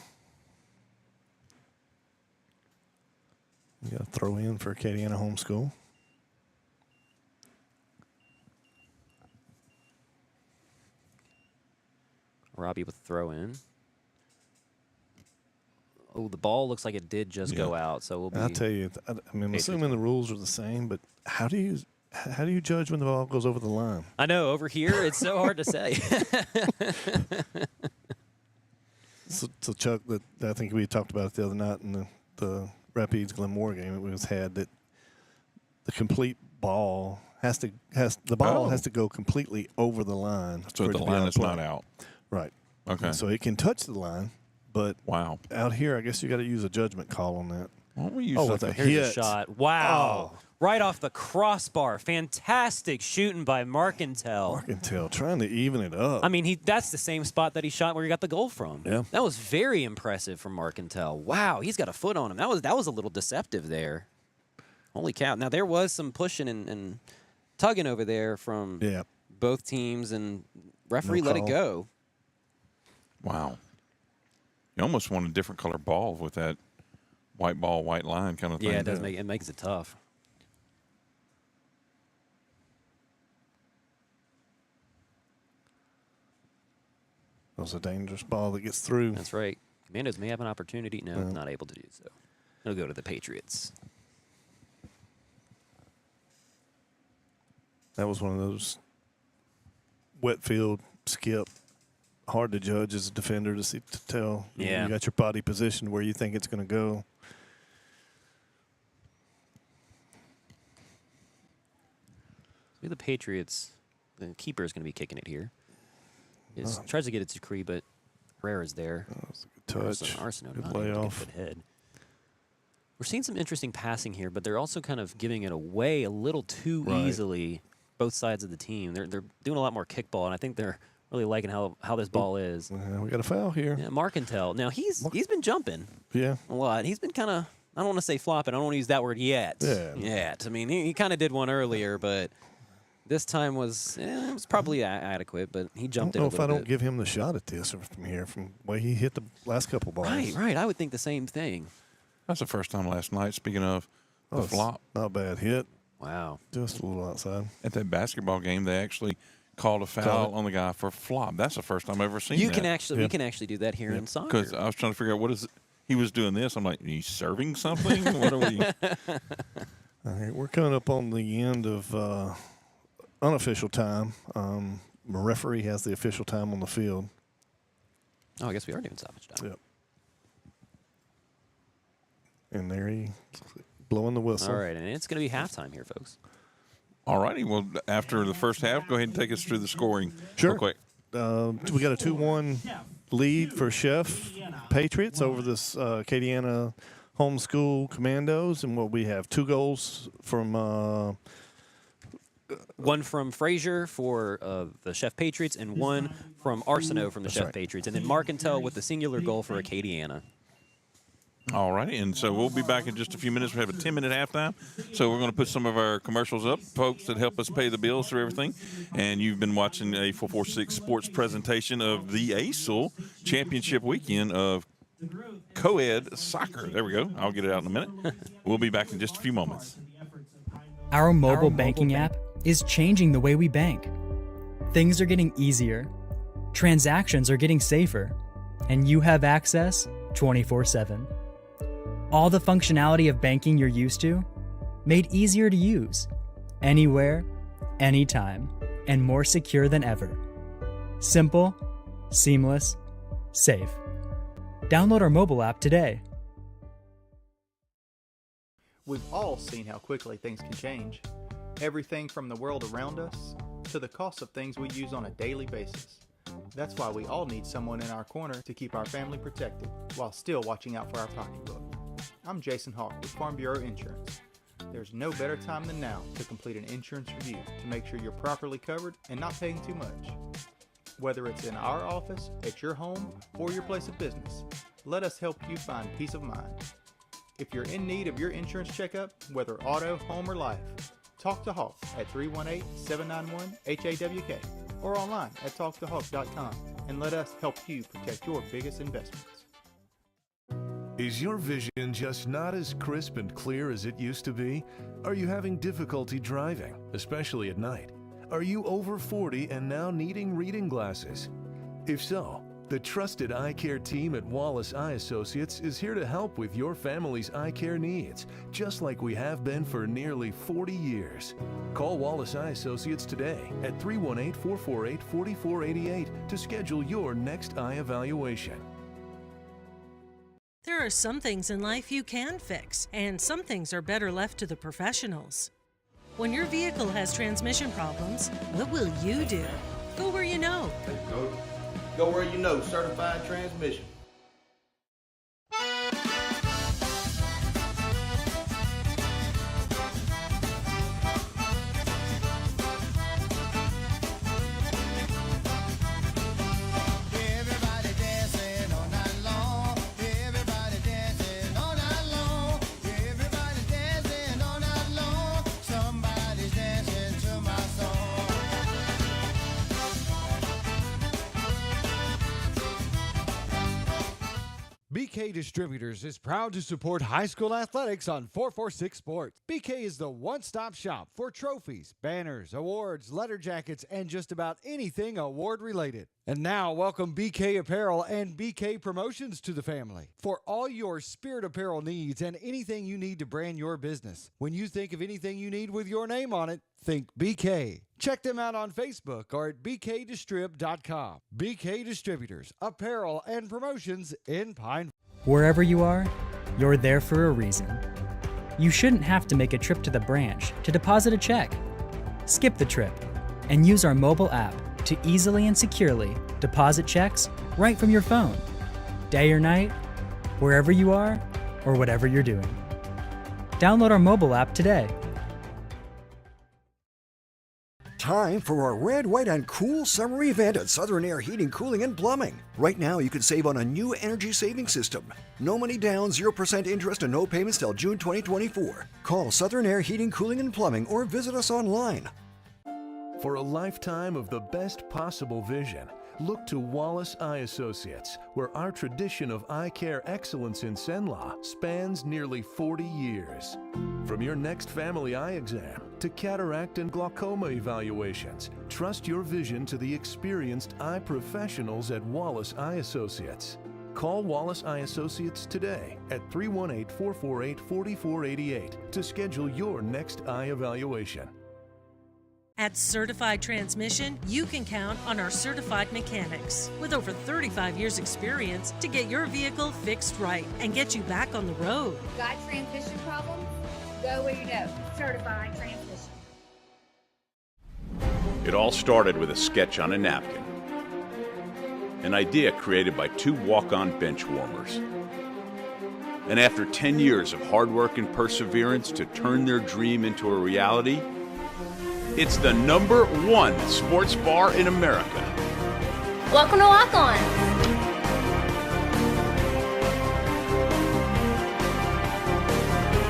You got to throw in for Acadiana Homeschool. Robbie with throw in. Oh, the ball looks like it did just go out, so we'll be. I'll tell you, I mean, I'm Patriots. assuming the rules are the same, but how do you judge when the ball goes over the line? I know, over here, it's so hard to say. So Chuck, that I think we talked about it the other night in the Rapids Glenmore game. It was had that the complete ball has to go completely over the line. So for it the to be line out is of not play. out. Right. Okay. And so it can touch the line, but Wow. out here, I guess you got to use a judgment call on that. Why don't we use Oh, like with a Here's a hit. shot. Wow. Oh. Right off the crossbar. Fantastic shooting by Markentel. Markentel trying to even it up. I mean, that's the same spot that he shot where he got the goal from. Yeah. That was very impressive from Markentel. Wow, he's got a foot on him. That was a little deceptive there. Holy cow. Now, there was some pushing and tugging over there from yeah. both teams, and referee No let it call. go. Wow. You almost want a different color ball with that white ball, white line kind of thing. Yeah, it does makes it tough. That was a dangerous ball that gets through. That's right. Commandos may have an opportunity. No, not able to do so. It'll go to the Patriots. That was one of those wet field skip. Hard to judge as a defender to tell. Yeah. You got your body positioned where you think it's going to go. The Patriots, the keeper is going to be kicking it here. He tries to get it to Cree, but Herrera's there. That was a good touch. Arsenault Good not able to get layoff. good head. We're seeing some interesting passing here, but they're also kind of giving it away a little too Right. easily, both sides of the team. They're doing a lot more kickball, and I think they're really liking how this ball is. We got a foul here. Yeah, Markentel. Now, he's been jumping Yeah. a lot. He's been kind of, I don't want to say flopping. I don't want to use that word yet. Yeah. Yet. I mean, he kind of did one earlier, but this time was it was probably adequate, but he I jumped don't it know a if I little don't bit. give him the shot at this from here, from the way he hit the last couple balls. Right. I would think the same thing. That's the first time last night, speaking of the it's flop. Not a bad hit. Wow. Just a little outside. At that basketball game, they actually called a foul on the guy for flop. That's the first time I've ever seen We that. can actually do that here in soccer. Because I was trying to figure out what is it. He was doing this. I'm like, he's serving something? What are we? All right, we're coming up on the end of unofficial time. The referee has the official time on the field. Oh, I guess we are doing stoppage time. Yep. And there he blowing the whistle. All right, and it's going to be halftime here, folks. All righty. Well, after the first half, go ahead and take us through the scoring Sure. real quick. We got a 2-1 lead for Chef Patriots over this Acadiana Homeschool Commandos, and what we have 2 goals from One from Frazier for the Chef Patriots, and one from Arsenault from the That's Chef right. Patriots, and then Markentel with the singular goal for Acadiana. All righty. And so we'll be back in just a few minutes. We have a 10-minute halftime. So we're going to put some of our commercials up, folks that help us pay the bills for everything. And you've been watching a 446 sports presentation of the ACEL Championship weekend of Coed soccer. There we go. I'll get it out in a minute. We'll be back in just a few moments. Our mobile banking app is changing the way we bank. Things are getting easier, transactions are getting safer, and you have access 24/7. All the functionality of banking you're used to, made easier to use, anywhere, anytime, and more secure than ever. Simple, seamless, safe. Download our mobile app today. We've all seen how quickly things can change. everything from the world around us to the cost of things we use on a daily basis. That's why we all need someone in our corner to keep our family protected while still watching out for our pocketbook. I'm Jason Hawk with Farm Bureau Insurance. There's no better time than now to complete an insurance review to make sure you're properly covered and not paying too much. Whether it's in our office, at your home, or your place of business, let us help you find peace of mind. If you're in need of your insurance checkup, whether auto, home, or life, talk to Hawk at 318-791-HAWK or online at talktohawk.com and let us help you protect your biggest investments. Is your vision just not as crisp and clear as it used to be? Are you having difficulty driving, especially at night? Are you over 40 and now needing reading glasses? If so, the trusted eye care team at Wallace Eye Associates is here to help with your family's eye care needs, just like we have been for nearly 40 years. Call Wallace Eye Associates today at 318-448-4488 to schedule your next eye evaluation. There are some things in life you can fix, and some things are better left to the professionals. When your vehicle has transmission problems, what will you do? Go where you know. Go where you know, Certified Transmission. BK Distributors is proud to support high school athletics on 446 Sports. BK is the one-stop shop for trophies, banners, awards, letter jackets, and just about anything award-related. And now, welcome BK Apparel and BK Promotions to the family for all your spirit apparel needs and anything you need to brand your business. When you think of anything you need with your name on it, think BK. Check them out on Facebook or at bkdistrib.com. BK Distributors, apparel and promotions in Pine. Wherever you are, you're there for a reason. You shouldn't have to make a trip to the branch to deposit a check. Skip the trip and use our mobile app to easily and securely deposit checks right from your phone, day or night, wherever you are or whatever you're doing. Download our mobile app today. Time for our red, white, and cool summer event at Southern Air Heating, Cooling, and Plumbing. Right now, you can save on a new energy saving system. No money down, 0% interest, and no payments till June 2024. Call Southern Air Heating, Cooling, and Plumbing or visit us online. For a lifetime of the best possible vision, look to Wallace Eye Associates, where our tradition of eye care excellence in Cenla spans nearly 40 years. From your next family eye exam to cataract and glaucoma evaluations, trust your vision to the experienced eye professionals at Wallace Eye Associates. Call Wallace Eye Associates today at 318-448-4488 to schedule your next eye evaluation. At Certified Transmission, you can count on our certified mechanics with over 35 years experience to get your vehicle fixed right and get you back on the road. Got transmission problems? Go where you know. Certified Transmission. It all started with a sketch on a napkin. An idea created by two walk-on bench warmers. And after 10 years of hard work and perseverance to turn their dream into a reality, it's the #1 sports bar in America. Welcome to Walk On.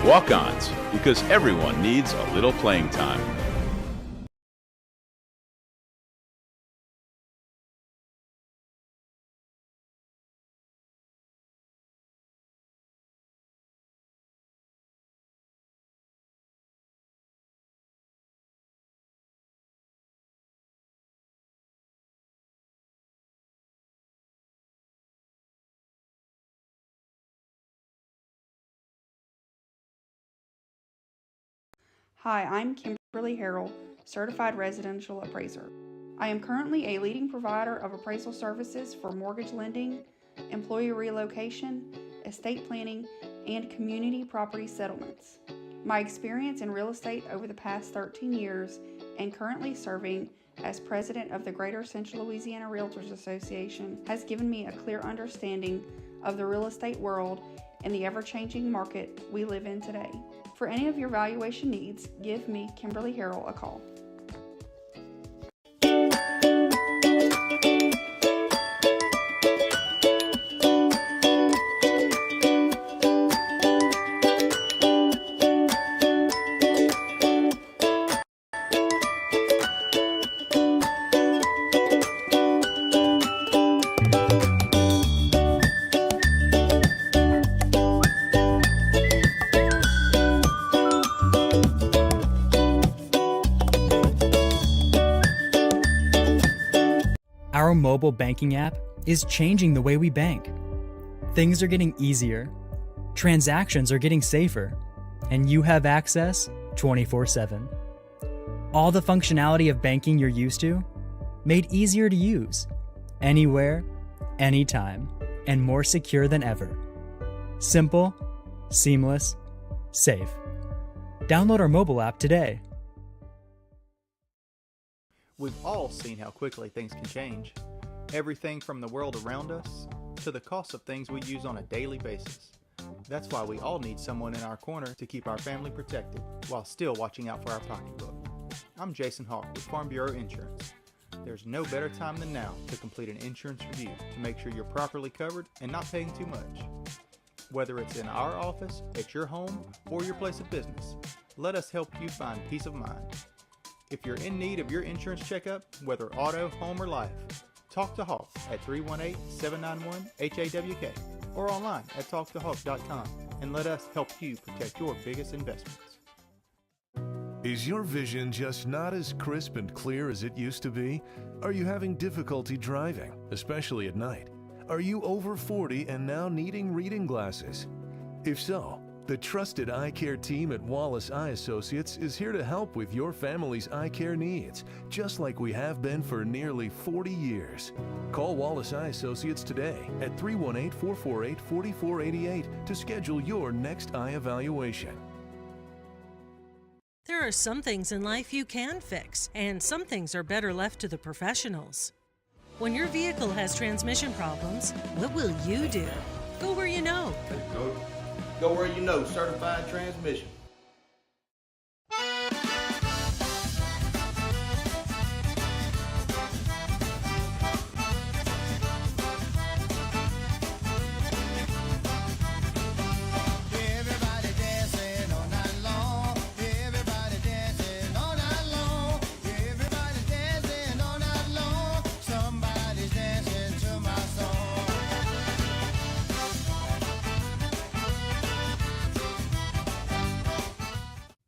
Walk-ons, because everyone needs a little playing time. Hi, I'm Kimberly Harrell, Certified Residential Appraiser. I am currently a leading provider of appraisal services for mortgage lending, employee relocation, estate planning, and community property settlements. My experience in real estate over the past 13 years and currently serving as president of the Greater Central Louisiana Realtors Association has given me a clear understanding of the real estate world and the ever-changing market we live in today. For any of your valuation needs, give me, Kimberly Harrell, a call. Our mobile banking app is changing the way we bank. Things are getting easier, transactions are getting safer, and you have access 24/7. All the functionality of banking you're used to, made easier to use, anywhere, anytime, and more secure than ever. Simple, seamless, safe. Download our mobile app today. We've all seen how quickly things can change. Everything from the world around us to the cost of things we use on a daily basis. That's why we all need someone in our corner to keep our family protected while still watching out for our pocketbook. I'm Jason Hawk with Farm Bureau Insurance. There's no better time than now to complete an insurance review to make sure you're properly covered and not paying too much. Whether it's in our office, at your home, or your place of business, let us help you find peace of mind. If you're in need of your insurance checkup, whether auto, home, or life, talk to Hawk at 318-791-HAWK or online at talktohawk.com and let us help you protect your biggest investments. Is your vision just not as crisp and clear as it used to be? Are you having difficulty driving, especially at night? Are you over 40 and now needing reading glasses? If so, the trusted eye care team at Wallace Eye Associates is here to help with your family's eye care needs, just like we have been for nearly 40 years. Call Wallace Eye Associates today at 318-448-4488 to schedule your next eye evaluation. There are some things in life you can fix, and some things are better left to the professionals. When your vehicle has transmission problems, what will you do? Go where you know. Go where you know, Certified Transmission.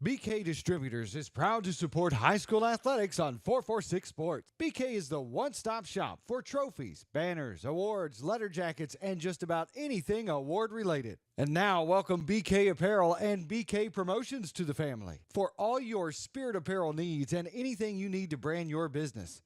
BK Distributors is proud to support high school athletics on 446 Sports. BK is the one-stop shop for trophies, banners, awards, letter jackets, and just about anything award-related. And now, welcome BK Apparel and BK Promotions to the family for all your spirit apparel needs and anything you need to brand your business.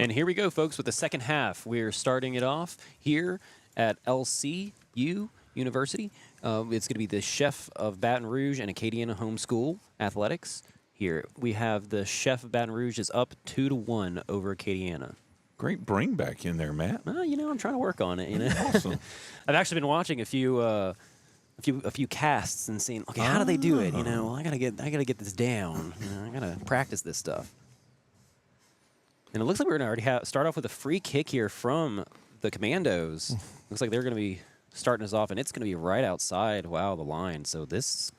And here we go, folks, with the second half. We're starting it off here at LCU University. It's going to be the chef of Baton Rouge and Acadiana Homeschool Athletics. Here we have the chef of Baton Rouge is up 2-1 over Acadiana. Great bring back in there, Matt. Well, you know, I'm trying to work on it. You know, Awesome. I've actually been watching a few casts and seeing, okay, how do they do it? You know, well, I gotta get this down. You know, I gotta practice this stuff. And it looks like we're going to already start off with a free kick here from the Commandos. Looks like they're going to be starting us off, and it's going to be right outside, the line. So this,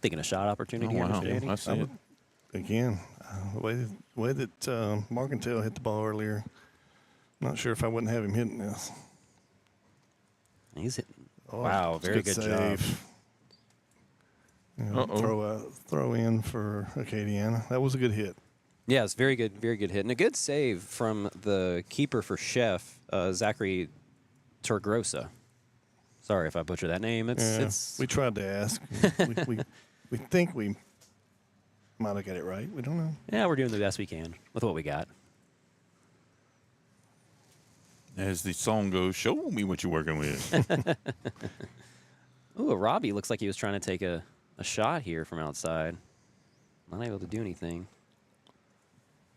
thinking a shot opportunity here, Mr. Danny. I see it. Again, the way that Marcantel hit the ball earlier, I'm not sure if I wouldn't have him hitting this. He's hitting. Oh, Wow, very good job. You know, throw in for Acadiana. That was a good hit. Yeah, it's very good hit. And a good save from the keeper for Chef, Zachary Torgrosa. Sorry if I butcher that name. It's we tried to ask. we think we might have got it right. We don't know. Yeah, we're doing the best we can with what we got. As the song goes, show me what you're working with. Ooh, Robbie looks like he was trying to take a shot here from outside. Not able to do anything.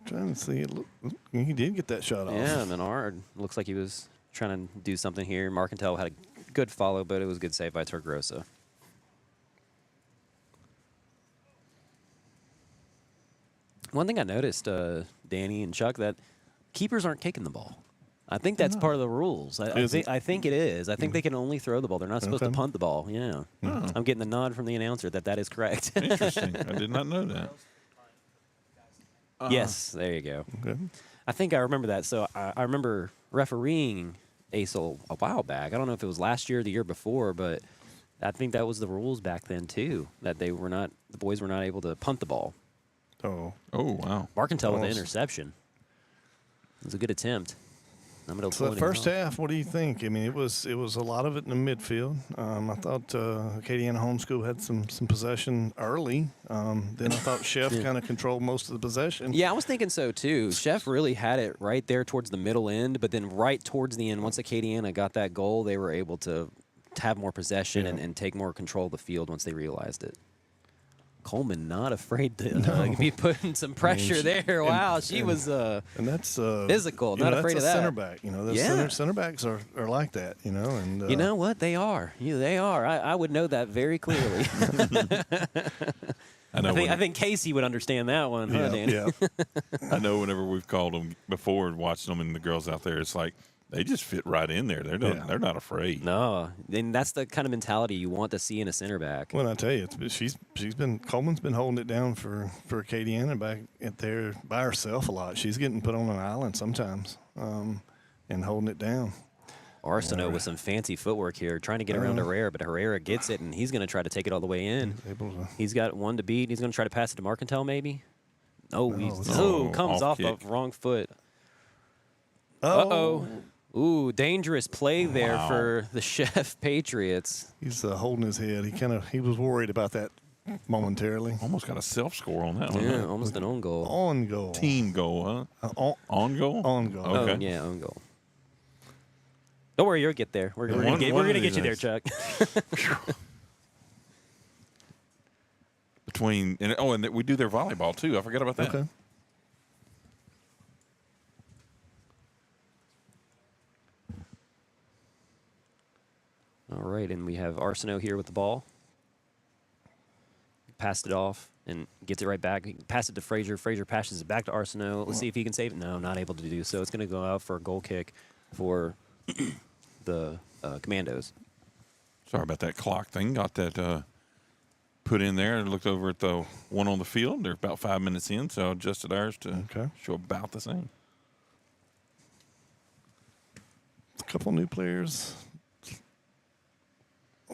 Trying to see it. Look, he did get that shot off. Yeah, Menard looks like he was trying to do something here. Marcantel had a good follow, but it was a good save by Torgrosa. One thing I noticed, Danny and Chuck, that keepers aren't kicking the ball. I think that's part of the rules. I think it is. I think they can only throw the ball. They're not supposed to punt the ball. Yeah. Oh. I'm getting the nod from the announcer that is correct. Interesting. I did not know that. Yes, there you go. Okay. I think I remember that. So I remember refereeing ACEL a while back. I don't know if it was last year or the year before, but I think that was the rules back then too, that the boys were not able to punt the ball. Oh, wow. Marcantel with the interception. It was a good attempt. So the first half, what do you think? I mean, it was a lot of it in the midfield. I thought Acadiana Homeschool had some possession early. Then I thought Chef kind of controlled most of the possession. Yeah, I was thinking so too. Chef really had it right there towards the middle end, but then right towards the end, once Acadiana got that goal, they were able to have more possession and take more control of the field once they realized it. Coleman not afraid to be putting some pressure there. Wow, she was and that's physical, not afraid of that. Center back, those center backs are like that, And you know what? They are. They are. I would know that very clearly. I think Casey would understand that one, huh, Danny? Yeah. I know whenever we've called them before and watched them and the girls out there, it's like they just fit right in there. They're not afraid. No, and that's the kind of mentality you want to see in a center back. Well, I tell you, Coleman's been holding it down for Acadiana back at there by herself a lot. She's getting put on an island sometimes, and holding it down. Arsenault with some fancy footwork here, trying to get around Herrera, but Herrera gets it, and he's going to try to take it all the way in. He's got one to beat. He's going to try to pass it to Marcantel, maybe. Comes off the wrong foot. Uh-oh. Ooh, dangerous play there for the Chef Patriots. He's holding his head. He was worried about that momentarily. Almost got a self-score on that one. Yeah, almost an own goal. On goal. Team goal, huh? On goal? On goal. Okay. On goal. Don't worry, you'll get there. We're going to get you there, Chuck. And we do their volleyball, too. I forgot about that. Okay. All right, and we have Arsenault here with the ball. Passed it off and gets it right back. He passed it to Frazier. Frazier passes it back to Arsenault. Let's see if he can save it. No, not able to do so. It's going to go out for a goal kick for the Commandos. Sorry about that clock thing. Got that put in there and looked over at the one on the field. They're about 5 minutes in, so I adjusted ours to show about the same. A couple new players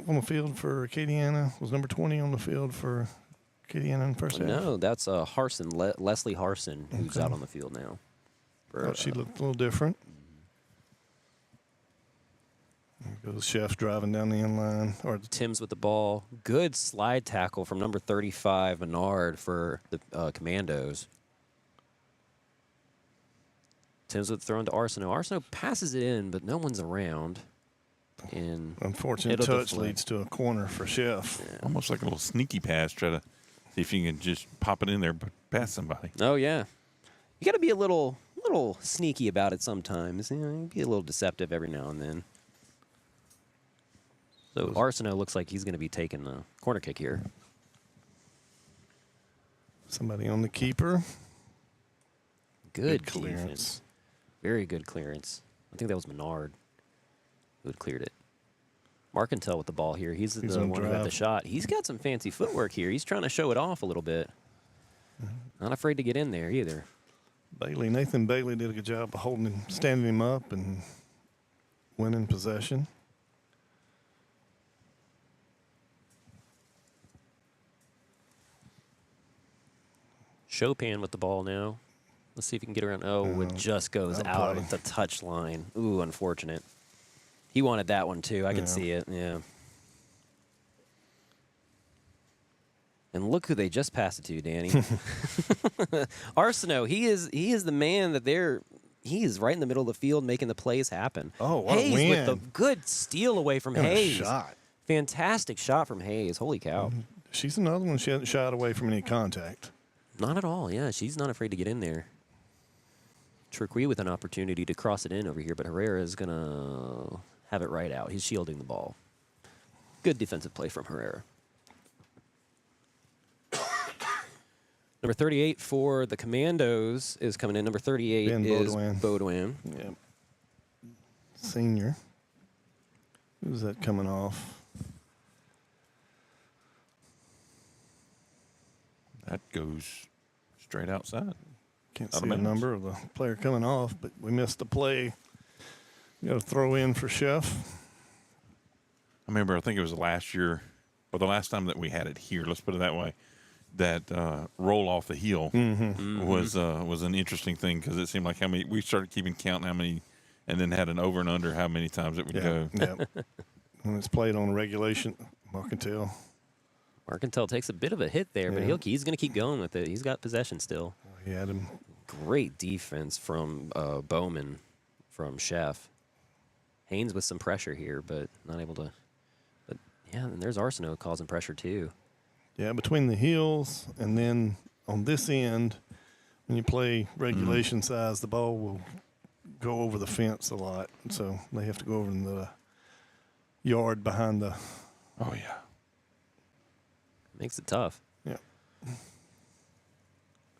on the field for Acadiana. Was number 20 on the field for Acadiana in first half? No, that's Harson, Leslie Harson, who's out on the field now. She looked a little different. There goes Chef driving down the inline. Tim's with the ball. Good slide tackle from number 35, Menard, for the Commandos. Tim's with thrown to Arsenault. Arsenault passes it in, but no one's around. And unfortunate touch leads to a corner for Chef. Yeah. Almost like a little sneaky pass. Try to see if you can just pop it in there, but pass somebody. Oh yeah, you got to be a little sneaky about it sometimes. Be a little deceptive every now and then. So Arsenault looks like he's going to be taking the corner kick here. Somebody on the keeper. Good clearance. Defense. Very good clearance. I think that was Menard who had cleared it. Marcantel with the ball here. He's the one who got the shot. He's got some fancy footwork here. He's trying to show it off a little bit. Not afraid to get in there either. Nathan Bailey did a good job of standing him up and winning possession. Chopin with the ball now. Let's see if he can get around. Oh, it just goes out of the touch line. Ooh, unfortunate. He wanted that one, too. I can see it, yeah. And look who they just passed it to, Danny. Arsenault, he is the man that they're he's right in the middle of the field making the plays happen. Oh, what a Hayes win. with the good steal away from And a Hayes. shot. Fantastic shot from Hayes. Holy cow. She's another one. She hasn't shied away from any contact. Not at all. Yeah, she's not afraid to get in there. Turquoise with an opportunity to cross it in over here, but Herrera is going to have it right out. He's shielding the ball. Good defensive play from Herrera. Number 38 for the Commandos is coming in. Number 38 Ben is Baudouin. Baudouin. Yep. Senior. Who's that coming off? That goes straight outside. Can't Out see of the bounds. number of the player coming off, but we missed the play. You got to throw in for Chef. I remember, I think it was last year, or the last time that we had it here, let's put it that way, that roll off the heel was an interesting thing because it seemed like how many, we started keeping count how many, and then had an over and under how many times it would go. Yeah. When it's played on regulation, Marcantel. Marcantel takes a bit of a hit there, but he's going to keep going with it. He's got possession still. He had him. Great defense from Bowman, from Chef. Haynes with some pressure here, but not able to. But yeah, and there's Arsenault causing pressure too. Yeah, between the heels and then on this end, when you play regulation size, the ball will go over the fence a lot. So they have to go over in the yard behind the. Oh, yeah. Makes it tough. Yeah.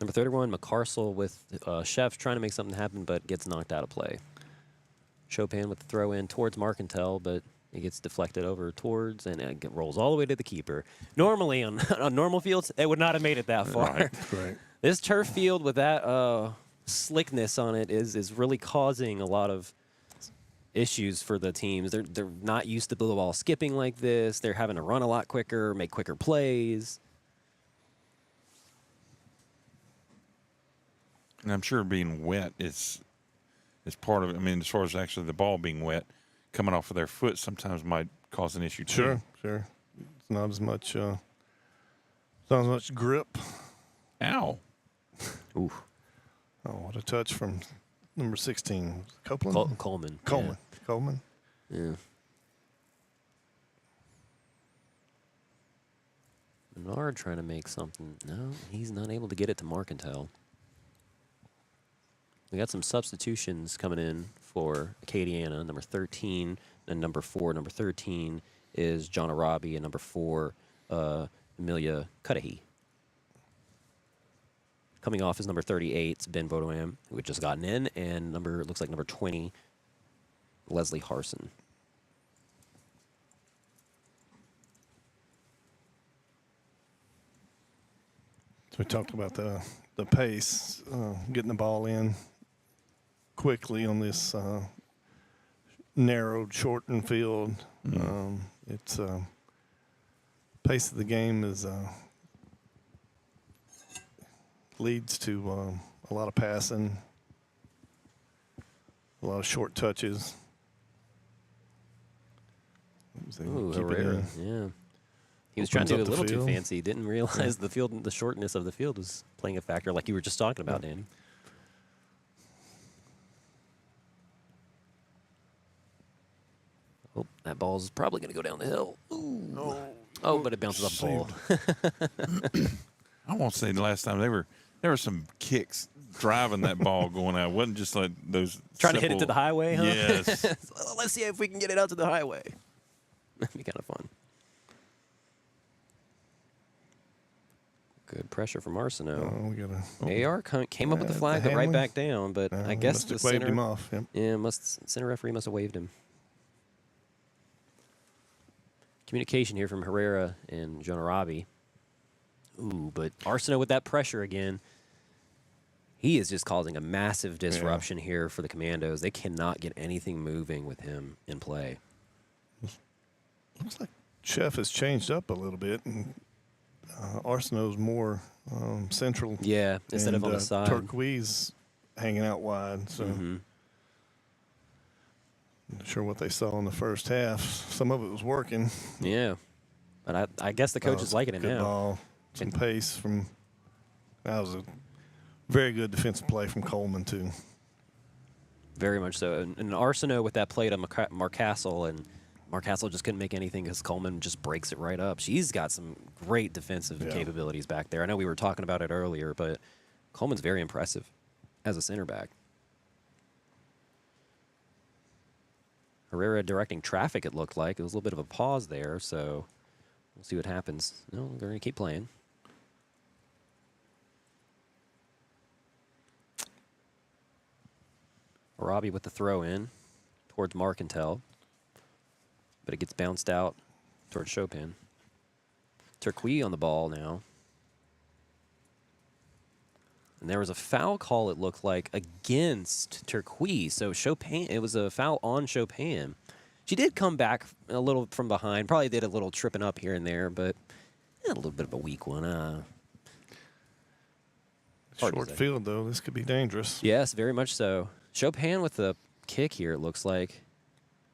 Number 31, McCarsell with Chef trying to make something happen, but gets knocked out of play. Chopin with the throw in towards Marcantel, but it gets deflected over towards, and it rolls all the way to the keeper. Normally, on normal fields, it would not have made it that far. Right. This turf field with that slickness on it is really causing a lot of issues for the teams. They're not used to the ball skipping like this. They're having to run a lot quicker, make quicker plays. And I'm sure being wet is part of it. I mean, as far as actually the ball being wet, coming off of their foot sometimes might cause an issue too. Sure. It's not as much. Not as much grip. Ow. Ooh. Oh, what a touch from number 16. Copeland? Coleman. Coleman. Coleman. Yeah. Menard trying to make something. No, he's not able to get it to Marcantel. We got some substitutions coming in for Acadiana. Number 13 and number 4. Number 13 is John Arabi, and number 4, Amelia Cudahy. Coming off is number 38, it's Ben Baudouin, who had just gotten in, and looks like number 20, Leslie Harson. So we talked about the pace, getting the ball in quickly on this narrowed, shortened field. It's pace of the game is leads to a lot of passing, a lot of short touches. Ooh, Keep it Herrera, in. yeah. He was trying to do Opens it a up the little too field. fancy. Didn't realize the shortness of the field was playing a factor, like you were just talking about, Danny. Oh, that ball's probably going to go down the hill. Ooh. Oh, but it bounces off the ball. I won't say the last time there were some kicks driving that ball going out. It wasn't just like those Trying to hit it to the highway, huh? Yes. Well, let's see if we can get it out to the highway. That'd be kind of fun. Good pressure from Arsenault. We gotta. AR came up with the flag, but right back down. But I guess must the have waved center, him off. Yep. yeah, center referee must have waved him. Communication here from Herrera and John Arabi. Ooh, but Arsenault with that pressure again. He is just causing a massive disruption here for the Commandos. They cannot get anything moving with him in play. Looks like Chef has changed up a little bit, and Arsenault's more central. Yeah, instead of on the side. Turquoise hanging out wide. So not sure what they saw in the first half. Some of it was working. Yeah, but I guess the coach is liking it good now. Ball, some pace from. That was a very good defensive play from Coleman too. Very much so. And Arsenault with that play to Marcastle, and Marcastle just couldn't make anything because Coleman just breaks it right up. She's got some great defensive capabilities back there. I know we were talking about it earlier, but Coleman's very impressive as a center back. Herrera directing traffic, it looked like. It was a little bit of a pause there, so we'll see what happens. No, they're going to keep playing. Arabi with the throw in towards Marcantel, but it gets bounced out towards Chopin. Turquoise on the ball now. And there was a foul call, it looked like, against Turquoise. So Chopin, it was a foul on Chopin. She did come back a little from behind, probably did a little tripping up here and there, but a little bit of a weak one. Short field, though. This could be dangerous. Yes, very much so. Chopin with the kick here, it looks like.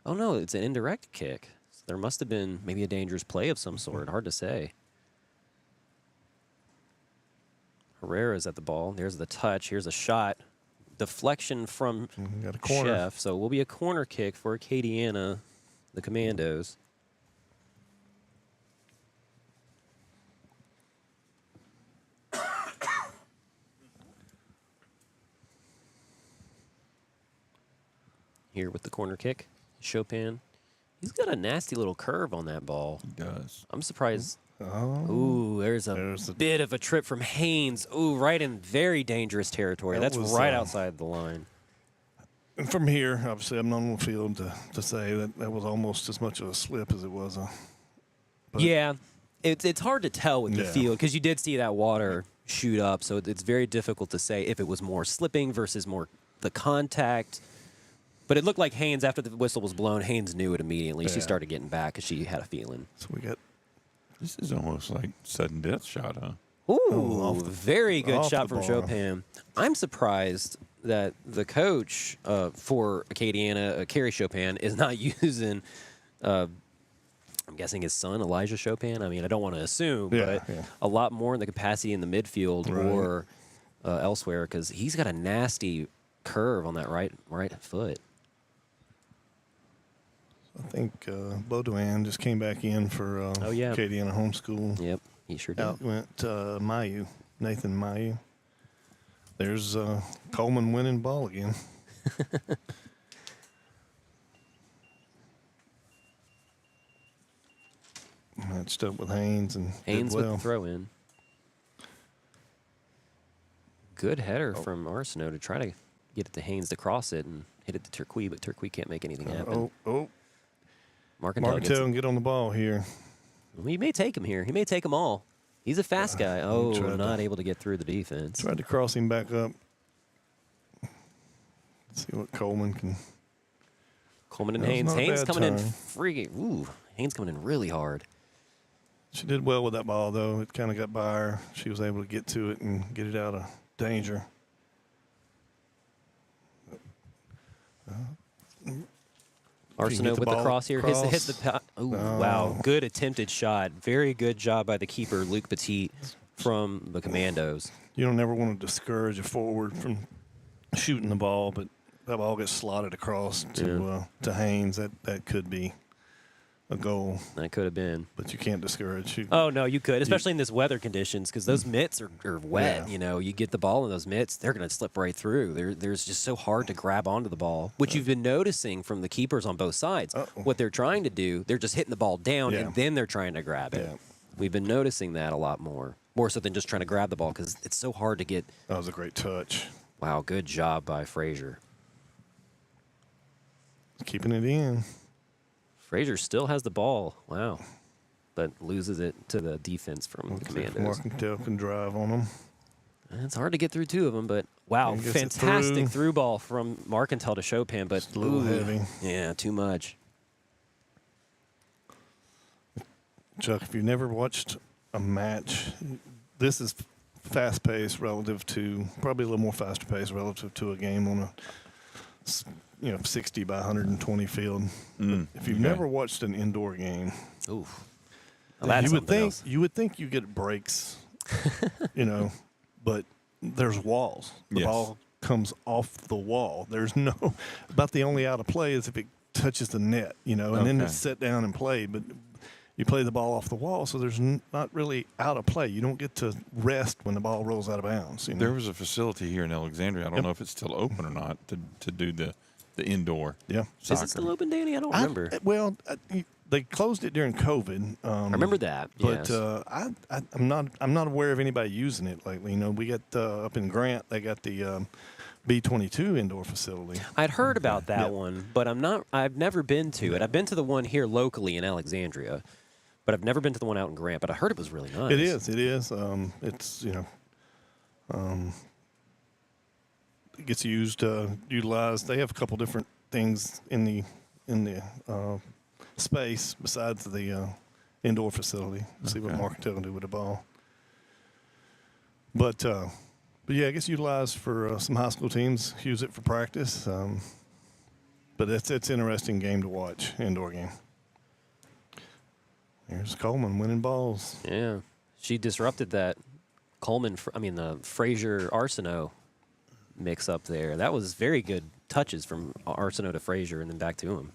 Oh, no, it's an indirect kick. So there must have been maybe a dangerous play of some sort. Hard to say. Herrera's at the ball. There's the touch. Here's a shot. Deflection from got a corner. Chef. So it will be a corner kick for Acadiana, the Commandos. Here with the corner kick, Chopin. He's got a nasty little curve on that ball. He does. I'm surprised. Oh. Ooh, there's a bit of a trip from Haynes. Ooh, right in very dangerous territory. That's right outside the line. And from here, obviously, I'm not on the field to say that was almost as much of a slip as it was a. Yeah, it's hard to tell with the field because you did see that water shoot up, so it's very difficult to say if it was more slipping versus more the contact. But it looked like Haynes, after the whistle was blown, Haynes knew it immediately. She started getting back because she had a feeling. So we got. This is almost like sudden death shot, huh? Ooh, very good shot from Chopin. I'm surprised that the coach for Acadiana, Carrie Chopin, is not using, I'm guessing his son, Elijah Chopin. I mean, I don't want to assume, but a lot more in the capacity in the midfield or elsewhere because he's got a nasty curve on that right foot. I think Baudouin just came back in for Acadiana homeschool. Yep, he sure did. Out went Mayu, Nathan Mayu. There's Coleman winning ball again. Matched up with Haynes and Haynes did well. with the throw in. Good header from Arsenault to try to get it to Haynes to cross it and hit it to Turquoise, but Turquoise can't make anything happen. Marcantel can get on the ball here. Well, he may take him here. He may take them all. He's a fast guy. Not able to get through the defense. Tried to cross him back up. Let's see what Coleman can. Coleman and Haynes. Haynes coming in freaking. Ooh, Haynes coming in really hard. She did well with that ball, though. It kind of got by her. She was able to get to it and get it out of danger. Arsenault with the cross here. Hit the wow. Good attempted shot. Very good job by the keeper, Luke Petit, from the Commandos. You don't ever want to discourage a forward from shooting the ball, but that ball gets slotted across to Haynes. That could be a goal. That could have been. But you can't discourage. Oh, no, you could, especially in this weather conditions, because those mitts are wet. Yeah. You know, you get the ball in those mitts, they're going to slip right through. There's just so hard to grab onto the ball, which you've been noticing from the keepers on both sides. What they're trying to do, they're just hitting the ball down, and then they're trying to grab it. Yeah. We've been noticing that a lot more so than just trying to grab the ball, because it's so hard to get. That was a great touch. Wow, good job by Frazier. Keeping it in. Frazier still has the ball. Wow. But loses it to the defense from the Commandos. Marcantel can drive on them. It's hard to get through two of them, but wow, fantastic through ball from Marcantel to Chopin, but just a little heavy. Yeah, too much. Chuck, if you've never watched a match, this is fast-paced relative to, probably a little more faster-paced relative to a game on a 60 by 120 field. If you've never watched an indoor game, well, you would think you get breaks, but there's walls. The ball comes off the wall. There's no about the only out of play is if it touches the net, and then it's set down and played. But you play the ball off the wall, so there's not really out of play. You don't get to rest when the ball rolls out of bounds. There was a facility here in Alexandria. I don't know if it's still open or not to do the indoor. Yeah, soccer. Is it still open, Danny? I don't remember. They closed it during COVID. I remember that. But yes. I'm not aware of anybody using it lately. We got up in Grant. They got the B-22 indoor facility. I'd heard about that one, but I've never been to it. I've been to the one here locally in Alexandria, but I've never been to the one out in Grant. But I heard it was really nice. It is. It's it gets utilized. They have a couple different things in the space besides the indoor facility. See what Marketel can do with the ball. But yeah, it gets utilized for some high school teams. Use it for practice. But it's interesting game to watch, indoor game. There's Coleman winning balls. Yeah, she disrupted that the Frazier Arsenault mix up there. That was very good touches from Arsenault to Frazier and then back to him.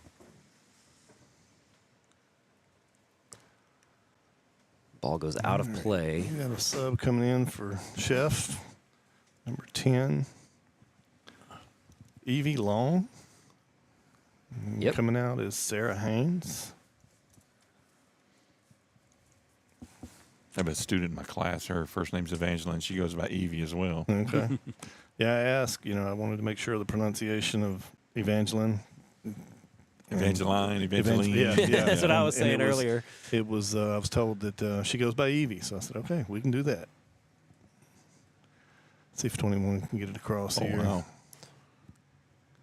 Ball goes out of play. We got a sub coming in for Chef, number 10, Evie Long. Yep. Coming out is Sarah Haynes. I have a student in my class. Her first name's Evangeline. She goes by Evie as well. Okay. Yeah, I asked. I wanted to make sure the pronunciation of Evangeline. Evangeline. Yeah. That's what I was saying earlier. It was. I was told that she goes by Evie, so I said, "Okay, we can do that." Let's see if 21 can get it across here. Wow.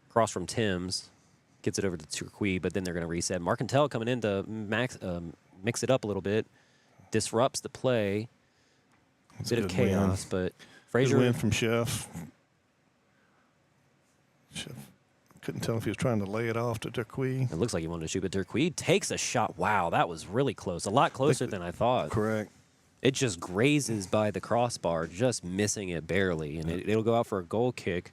Cross from Timms, gets it over to Turquoise, but then they're going to reset. Markentel coming in to mix it up a little bit, disrupts the play. That's Bit of chaos, but Frazier win from Chef. Chef couldn't tell if he was trying to lay it off to Turquoise. It looks like he wanted to shoot, but Turquoise takes a shot. Wow, that was really close. A lot closer than I thought. Correct. It just grazes by the crossbar, just missing it barely, and it'll go out for a goal kick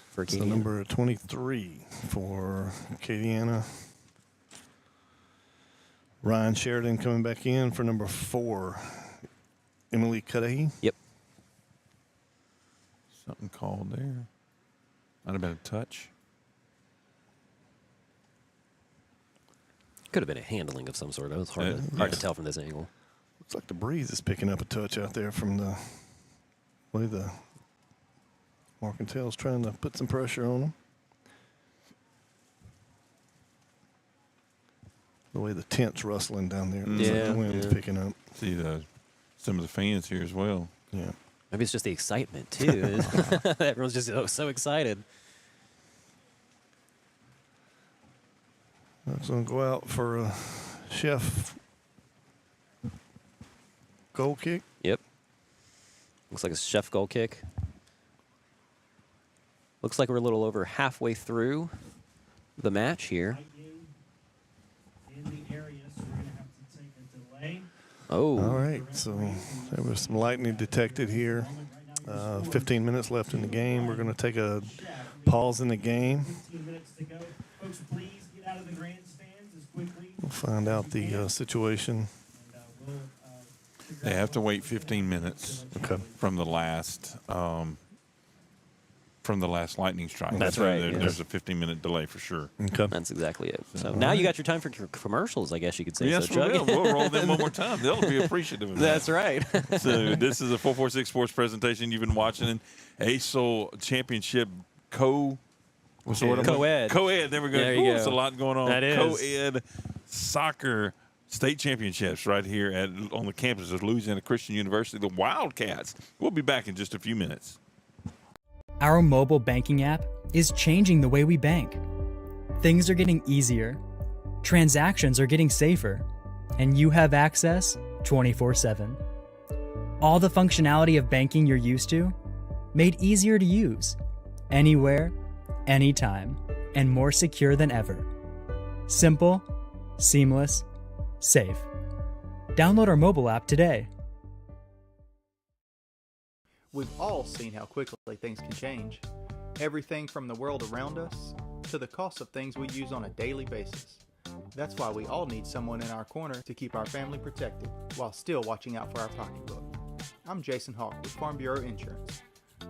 for Acadiana. So number 23 for Acadiana. Ryan Sheridan coming back in for number 4, Emily Cudahy. Yep. Something called there. Might have been a touch. Could have been a handling of some sort. It was hard to tell from this angle. Looks like the breeze is picking up a touch out there from the way the Markentel's trying to put some pressure on them. The way the tent's rustling down there. It looks like the wind's picking up. See some of the fans here as well. Yeah. Maybe it's just the excitement, too. Everyone's just so excited. That's going to go out for a Chef goal kick. Yep. Looks like a Chef goal kick. Looks like we're a little over halfway through the match here. In the area, so we're going to have to take a delay. Oh. All right. So there was some lightning detected here. 15 minutes left in the game. We're going to take a pause in the game. 15 minutes to go. Folks, please get out of the grandstands as quickly. We'll find out the situation. They have to wait 15 minutes from the last lightning strike. That's right. There's a 15-minute delay for sure. Okay. That's exactly it. So now you got your time for commercials, I guess you could say. Yes, so, we will. We'll roll them one more time. They'll be appreciative of that. That's right. So this is a 446 Sports presentation you've been watching. ACEL Championship Coed. Coed. There we go. There you go. There's a lot going on. That is. Coed soccer state championships right here on the campus of Louisiana Christian University, the Wildcats. We'll be back in just a few minutes. Our mobile banking app is changing the way we bank. Things are getting easier, transactions are getting safer, and you have access 24/7. All the functionality of banking you're used to, made easier to use, anywhere, anytime, and more secure than ever. Simple, seamless, safe. Download our mobile app today. We've all seen how quickly things can change. Everything from the world around us to the cost of things we use on a daily basis. That's why we all need someone in our corner to keep our family protected while still watching out for our pocketbook. I'm Jason Hawk with Farm Bureau Insurance.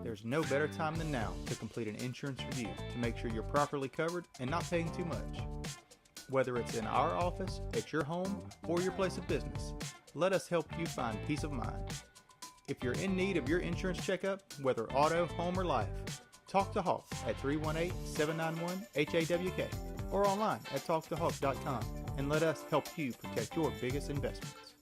There's no better time than now to complete an insurance review to make sure you're properly covered and not paying too much. Whether it's in our office, at your home, or your place of business, let us help you find peace of mind. If you're in need of your insurance checkup, whether auto, home, or life, talk to Hawk at 318-791-HAWK or online at talktohawk.com and let us help you protect your biggest investments.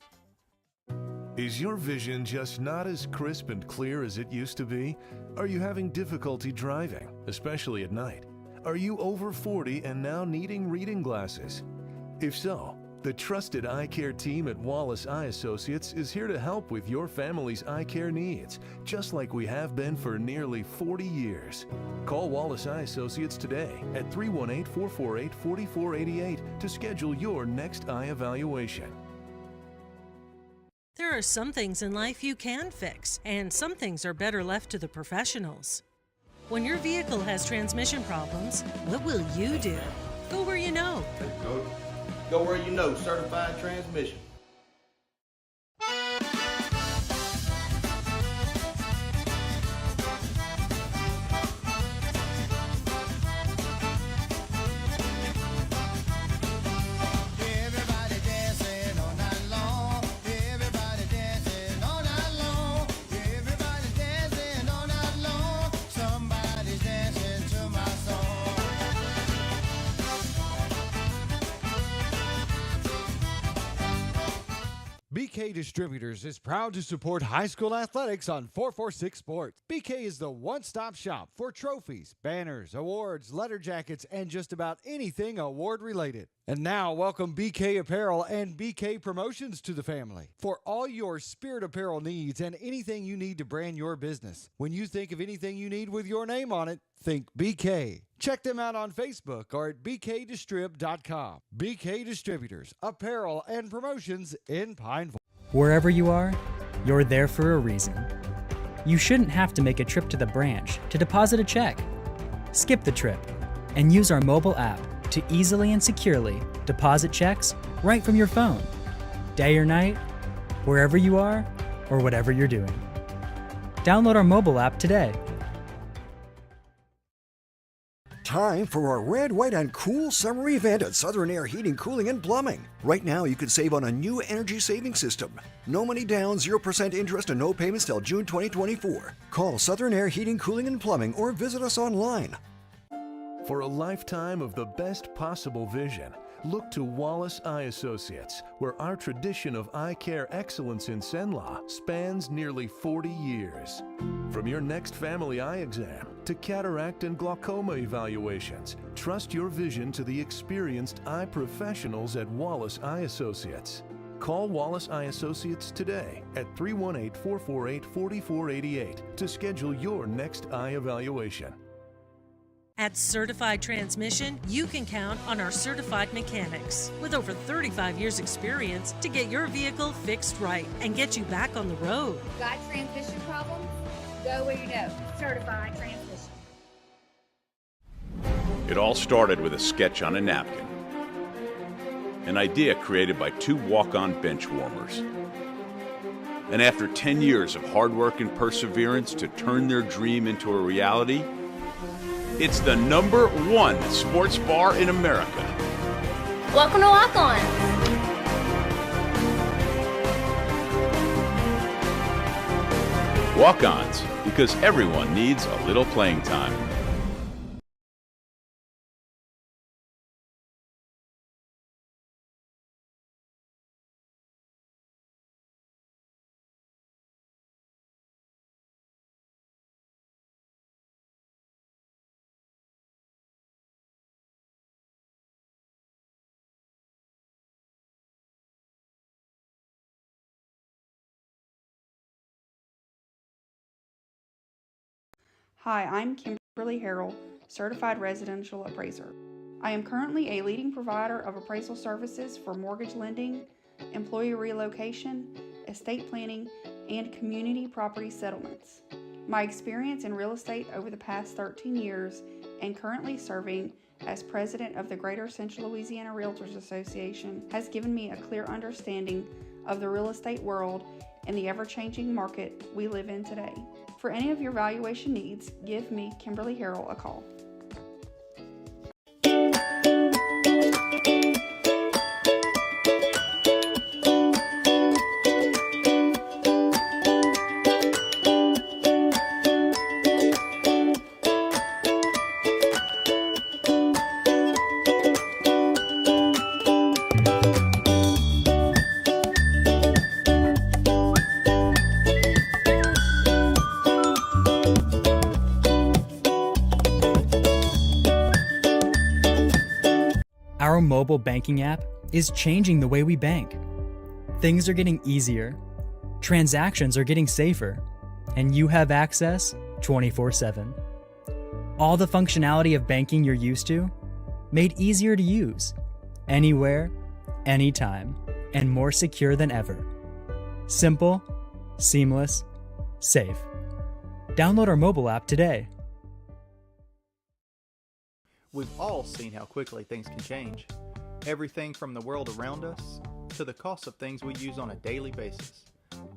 Is your vision just not as crisp and clear as it used to be? Are you having difficulty driving, especially at night? Are you over 40 and now needing reading glasses? If so, the trusted eye care team at Wallace Eye Associates is here to help with your family's eye care needs, just like we have been for nearly 40 years. Call Wallace Eye Associates today at 318-448-4488 to schedule your next eye evaluation. There are some things in life you can fix, and some things are better left to the professionals. When your vehicle has transmission problems, what will you do? Go where you know. Go where you know, Certified Transmission. BK Distributors is proud to support high school athletics on 446 Sports. BK is the one-stop shop for trophies, banners, awards, letter jackets, and just about anything award-related. And now, welcome BK Apparel and BK Promotions to the family for all your spirit apparel needs and anything you need to brand your business. When you think of anything you need with your name on it, think BK. Check them out on Facebook or at bkdistrib.com. BK Distributors, Apparel and Promotions in Pineville. Wherever you are, you're there for a reason. You shouldn't have to make a trip to the branch to deposit a check. Skip the trip and use our mobile app to easily and securely deposit checks right from your phone, day or night, wherever you are or whatever you're doing. Download our mobile app today. Time for our red, white, and cool summer event at Southern Air Heating, Cooling, and Plumbing. Right now, you can save on a new energy saving system. No money down, 0% interest, and no payments till June 2024. Call Southern Air Heating, Cooling, and Plumbing or visit us online. For a lifetime of the best possible vision, look to Wallace Eye Associates, where our tradition of eye care excellence in Cenla spans nearly 40 years. From your next family eye exam to cataract and glaucoma evaluations, trust your vision to the experienced eye professionals at Wallace Eye Associates. Call Wallace Eye Associates today at 318-448-4488 to schedule your next eye evaluation. At Certified Transmission, you can count on our certified mechanics with over 35 years experience to get your vehicle fixed right and get you back on the road. Got transmission problems? Go where you know. Certified Transmission. It all started with a sketch on a napkin. An idea created by two walk-on bench warmers. And after 10 years of hard work and perseverance to turn their dream into a reality, it's the #1 sports bar in America. Welcome to Walk On. Walk-ons, because everyone needs a little playing time. Hi, I'm Kimberly Harrell, Certified Residential Appraiser. I am currently a leading provider of appraisal services for mortgage lending, employee relocation, estate planning, and community property settlements. My experience in real estate over the past 13 years and currently serving as president of the Greater Central Louisiana Realtors Association has given me a clear understanding of the real estate world and the ever-changing market we live in today. For any of your valuation needs, give me, Kimberly Harrell, a call. Our mobile banking app is changing the way we bank. Things are getting easier, transactions are getting safer, and you have access 24/7. All the functionality of banking you're used to, made easier to use, anywhere, anytime, and more secure than ever. Simple, seamless, safe. Download our mobile app today. We've all seen how quickly things can change. Everything from the world around us to the cost of things we use on a daily basis.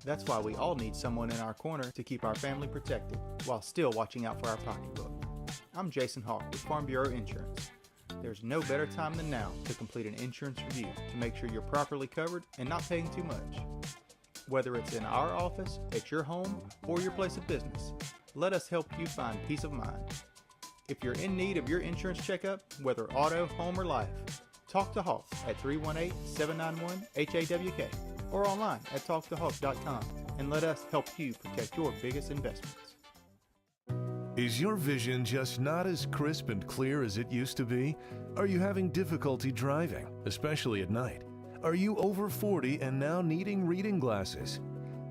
That's why we all need someone in our corner to keep our family protected while still watching out for our pocketbook. I'm Jason Hawk with Farm Bureau Insurance. There's no better time than now to complete an insurance review to make sure you're properly covered and not paying too much. Whether it's in our office, at your home, or your place of business, let us help you find peace of mind. If you're in need of your insurance checkup, whether auto, home, or life, talk to Hawk at 318-791-HAWK or online at talktohawk.com and let us help you protect your biggest investments. Is your vision just not as crisp and clear as it used to be? Are you having difficulty driving, especially at night? Are you over 40 and now needing reading glasses?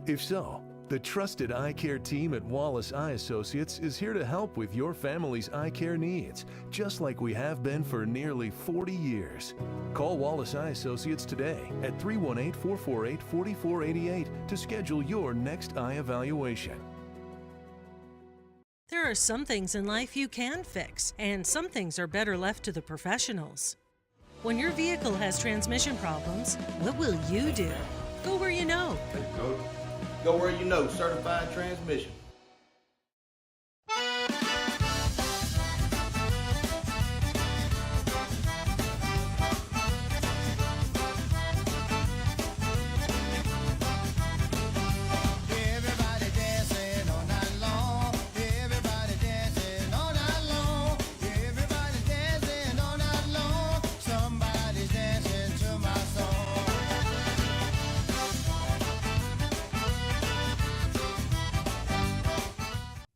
If so, the trusted eye care team at Wallace Eye Associates is here to help with your family's eye care needs, just like we have been for nearly 40 years. Call Wallace Eye Associates today at 318-448-4488 to schedule your next eye evaluation. There are some things in life you can fix, and some things are better left to the professionals. When your vehicle has transmission problems, what will you do? Go where you know. Go where you know, Certified Transmission.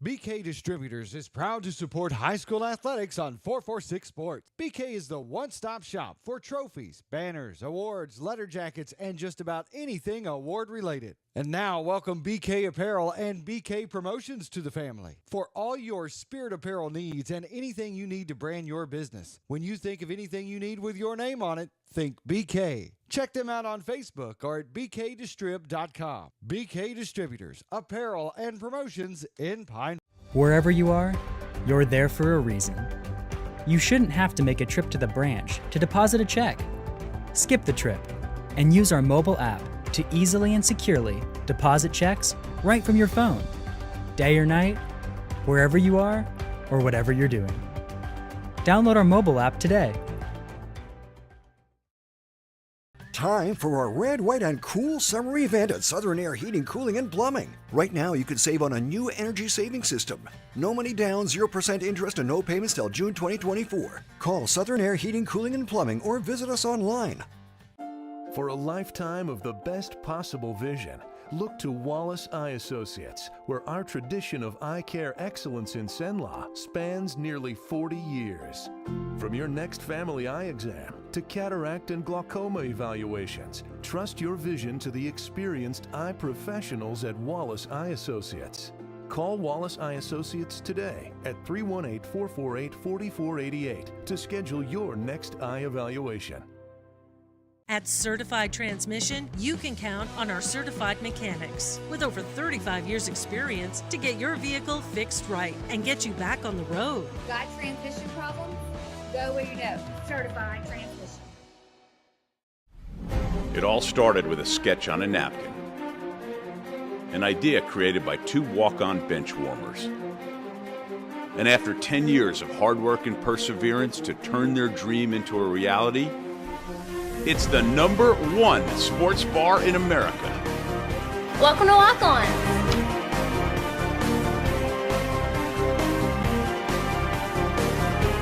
BK Distributors is proud to support high school athletics on 446 Sports. BK is the one-stop shop for trophies, banners, awards, letter jackets, and just about anything award-related. And now, welcome BK Apparel and BK Promotions to the family for all your spirit apparel needs and anything you need to brand your business. When you think of anything you need with your name on it, think BK. Check them out on Facebook or at bkdistrib.com. BK Distributors, apparel and promotions in Pine. Wherever you are, you're there for a reason. You shouldn't have to make a trip to the branch to deposit a check. Skip the trip and use our mobile app to easily and securely deposit checks right from your phone, day or night, wherever you are or whatever you're doing. Download our mobile app today. Time for our red, white, and cool summer event at Southern Air Heating, Cooling, and Plumbing. Right now, you can save on a new energy saving system. No money down, 0% interest, and no payments till June 2024. Call Southern Air Heating, Cooling, and Plumbing or visit us online. For a lifetime of the best possible vision, look to Wallace Eye Associates, where our tradition of eye care excellence in Cenla spans nearly 40 years. From your next family eye exam to cataract and glaucoma evaluations, trust your vision to the experienced eye professionals at Wallace Eye Associates. Call Wallace Eye Associates today at 318-448-4488 to schedule your next eye evaluation. At Certified Transmission, you can count on our certified mechanics with over 35 years experience to get your vehicle fixed right and get you back on the road. Got transmission problems? Go where you know. Certified Transmission. It all started with a sketch on a napkin. An idea created by two walk-on bench warmers. And after 10 years of hard work and perseverance to turn their dream into a reality, it's the #1 sports bar in America. Welcome to Walk On.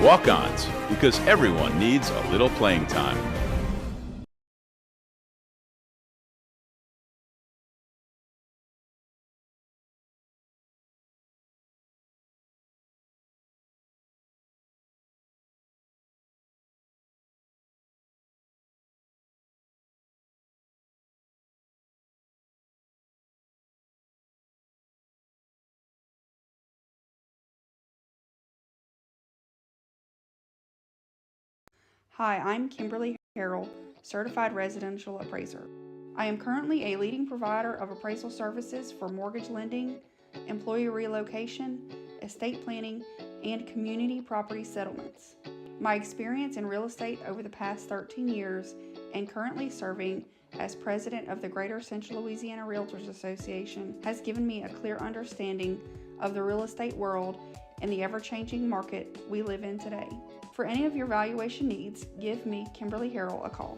Walk-ons, because everyone needs a little playing time. Hi, I'm Kimberly Harrell, Certified Residential Appraiser. I am currently a leading provider of appraisal services for mortgage lending, employee relocation, estate planning, and community property settlements. My experience in real estate over the past 13 years and currently serving as president of the Greater Central Louisiana Realtors Association has given me a clear understanding of the real estate world and the ever-changing market we live in today. For any of your valuation needs, give me, Kimberly Harrell, a call.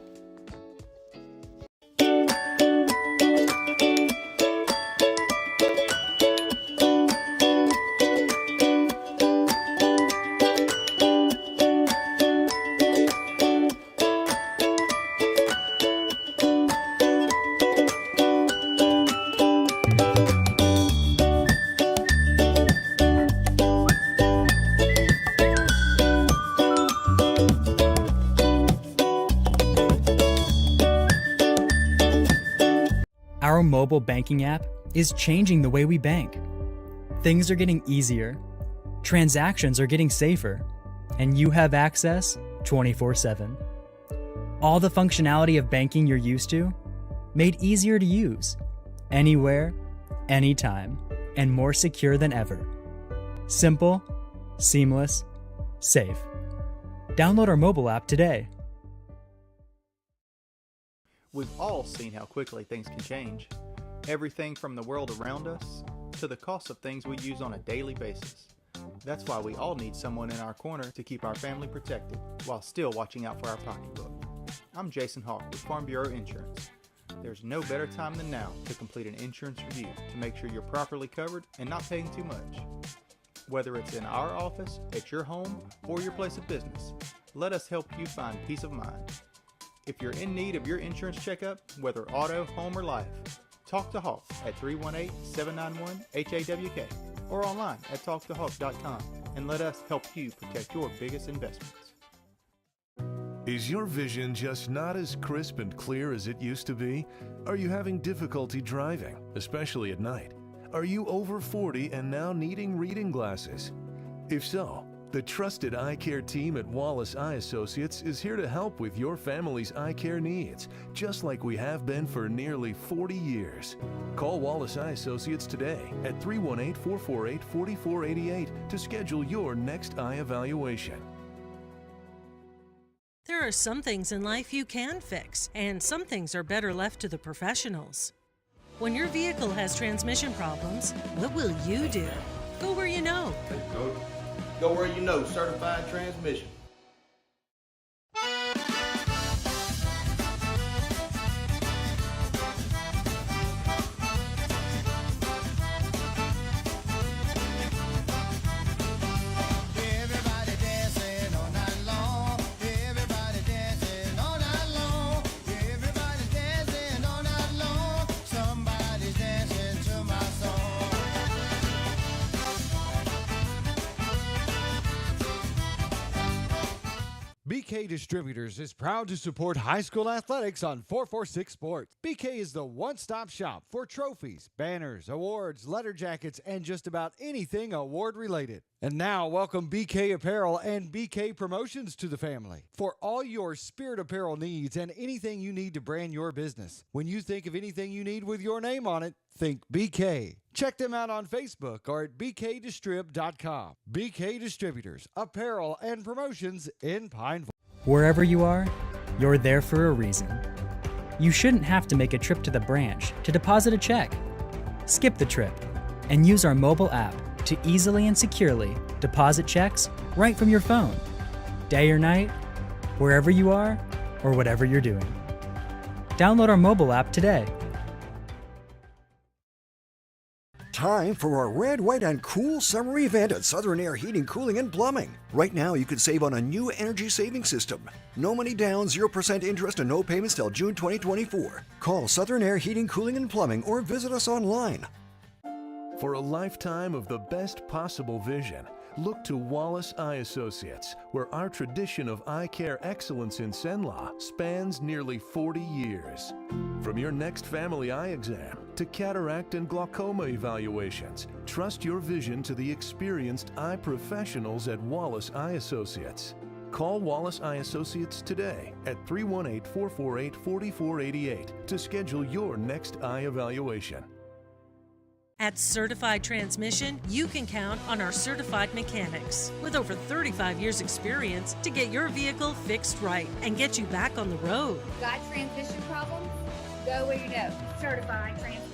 Our mobile banking app is changing the way we bank. Things are getting easier, transactions are getting safer, and you have access 24/7. All the functionality of banking you're used to, made easier to use, anywhere, anytime, and more secure than ever. Simple, seamless, safe. Download our mobile app today. We've all seen how quickly things can change. Everything from the world around us to the cost of things we use on a daily basis. That's why we all need someone in our corner to keep our family protected while still watching out for our pocketbook. I'm Jason Hawk with Farm Bureau Insurance. There's no better time than now to complete an insurance review to make sure you're properly covered and not paying too much. Whether it's in our office, at your home, or your place of business, let us help you find peace of mind. If you're in need of your insurance checkup, whether auto, home, or life, talk to Hawk at 318-791-HAWK or online at talktohawk.com and let us help you protect your biggest investments. Is your vision just not as crisp and clear as it used to be? Are you having difficulty driving, especially at night? Are you over 40 and now needing reading glasses? If so, the trusted eye care team at Wallace Eye Associates is here to help with your family's eye care needs, just like we have been for nearly 40 years. Call Wallace Eye Associates today at 318-448-4488 to schedule your next eye evaluation. There are some things in life you can fix, and some things are better left to the professionals. When your vehicle has transmission problems, what will you do? Go where you know. Go where you know. Certified Transmission. BK Distributors is proud to support high school athletics on 446 Sports. BK is the one-stop shop for trophies, banners, awards, letter jackets, and just about anything award-related. And now, welcome BK Apparel and BK Promotions to the family. For all your spirit apparel needs and anything you need to brand your business. When you think of anything you need with your name on it, think BK. Check them out on Facebook or at bkdistrib.com. BK Distributors, Apparel and Promotions in Pineville. Wherever you are, you're there for a reason. You shouldn't have to make a trip to the branch to deposit a check. Skip the trip and use our mobile app to easily and securely deposit checks right from your phone, day or night, wherever you are or whatever you're doing. Download our mobile app today. Time for our red, white, and cool summer event at Southern Air Heating, Cooling, and Plumbing. Right now, you can save on a new energy saving system. No money down, 0% interest, and no payments till June 2024. Call Southern Air Heating, Cooling, and Plumbing or visit us online. For a lifetime of the best possible vision, look to Wallace Eye Associates, where our tradition of eye care excellence in Cenla spans nearly 40 years. From your next family eye exam to cataract and glaucoma evaluations, trust your vision to the experienced eye professionals at Wallace Eye Associates. Call Wallace Eye Associates today at 318-448-4488 to schedule your next eye evaluation. At Certified Transmission, you can count on our certified mechanics with over 35 years experience to get your vehicle fixed right and get you back on the road. Got transmission problems? Go where you know. Certified Transmission.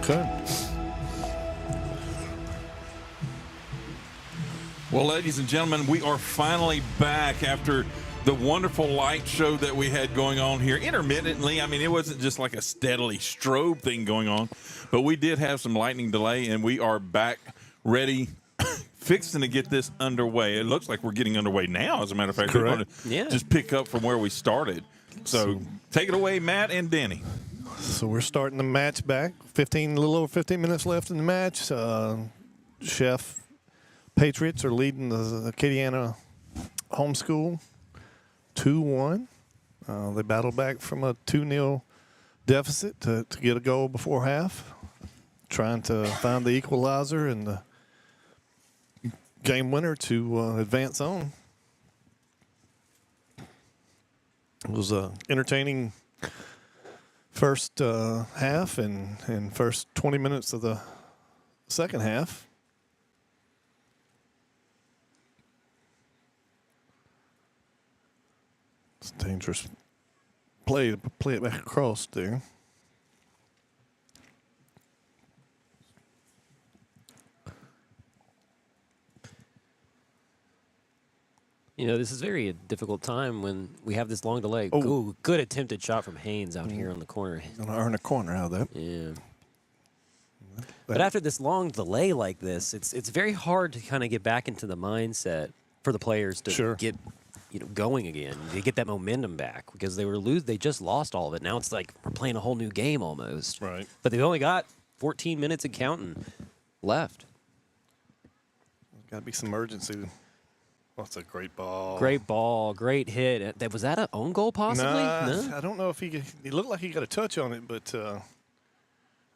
Okay. Well, ladies and gentlemen, we are finally back after the wonderful light show that we had going on here intermittently. I mean, it wasn't just like a steadily strobe thing going on, but we did have some lightning delay, and we are back ready, fixing to get this underway. It looks like we're getting underway now, as a matter of fact. Correct. We're going to just pick up from where we started. So take it away, Matt and Danny. So we're starting the match back. A little over 15 minutes left in the match. Chef Patriots are leading the Acadiana homeschool 2-1. They battled back from a 2-0 deficit to get a goal before half, trying to find the equalizer and the game winner to advance on. It was an entertaining first half and first 20 minutes of the second half. It's a dangerous play to play it back across there. You know, this is very a difficult time when we have this long delay. Oh. Ooh, good attempted shot from Haynes out here on the corner. Gonna earn a corner out of that. Yeah. But after this long delay like this, it's very hard to kind of get back into the mindset for the players to get going again. They get that momentum back because they just lost all of it. Now it's like we're playing a whole new game almost. Right. But they've only got 14 minutes and counting left. Got to be some urgency. That's a great ball. Great ball, great hit. Was that an own goal possibly? No, I don't know if he looked like he got a touch on it, but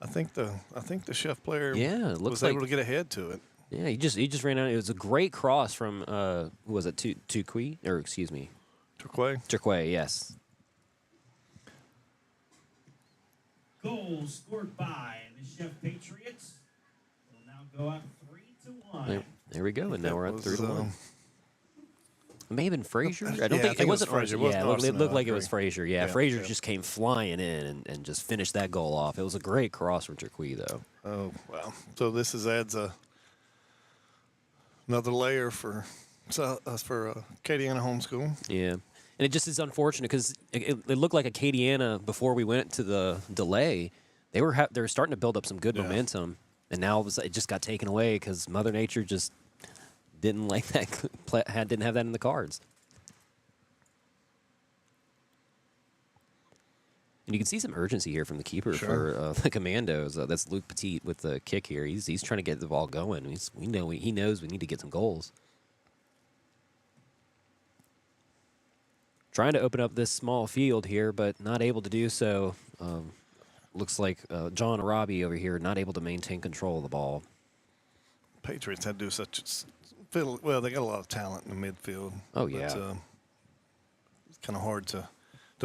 I think the Chef player was able to get ahead to it. Yeah, he just ran out. It was a great cross from who was it? Turquoise, or excuse me, Turquoise, yes. Goal scored by the Chef Patriots. Will now go up 3-1. There we go, and now we're at 3-1. It may have been Frazier. I don't I think it wasn't Frazier. Yeah, it looked like it was Frazier. Yeah, Frazier just came flying in and just finished that goal off. It was a great cross from Turquoise, though. Oh, wow. So this adds another layer for Acadiana homeschool. Yeah. And it just is unfortunate because it looked like Acadiana, before we went to the delay, they were starting to build up some good momentum. And now it just got taken away because Mother Nature just didn't like that, didn't have that in the cards. And you can see some urgency here from the keeper for the Commandos. That's Luke Petit with the kick here. He's trying to get the ball going. He knows we need to get some goals. Trying to open up this small field here, but not able to do so. Looks like John Arabi over here not able to maintain control of the ball. Patriots had to do well, they got a lot of talent in the midfield. Oh, yeah. But, it's kind of hard to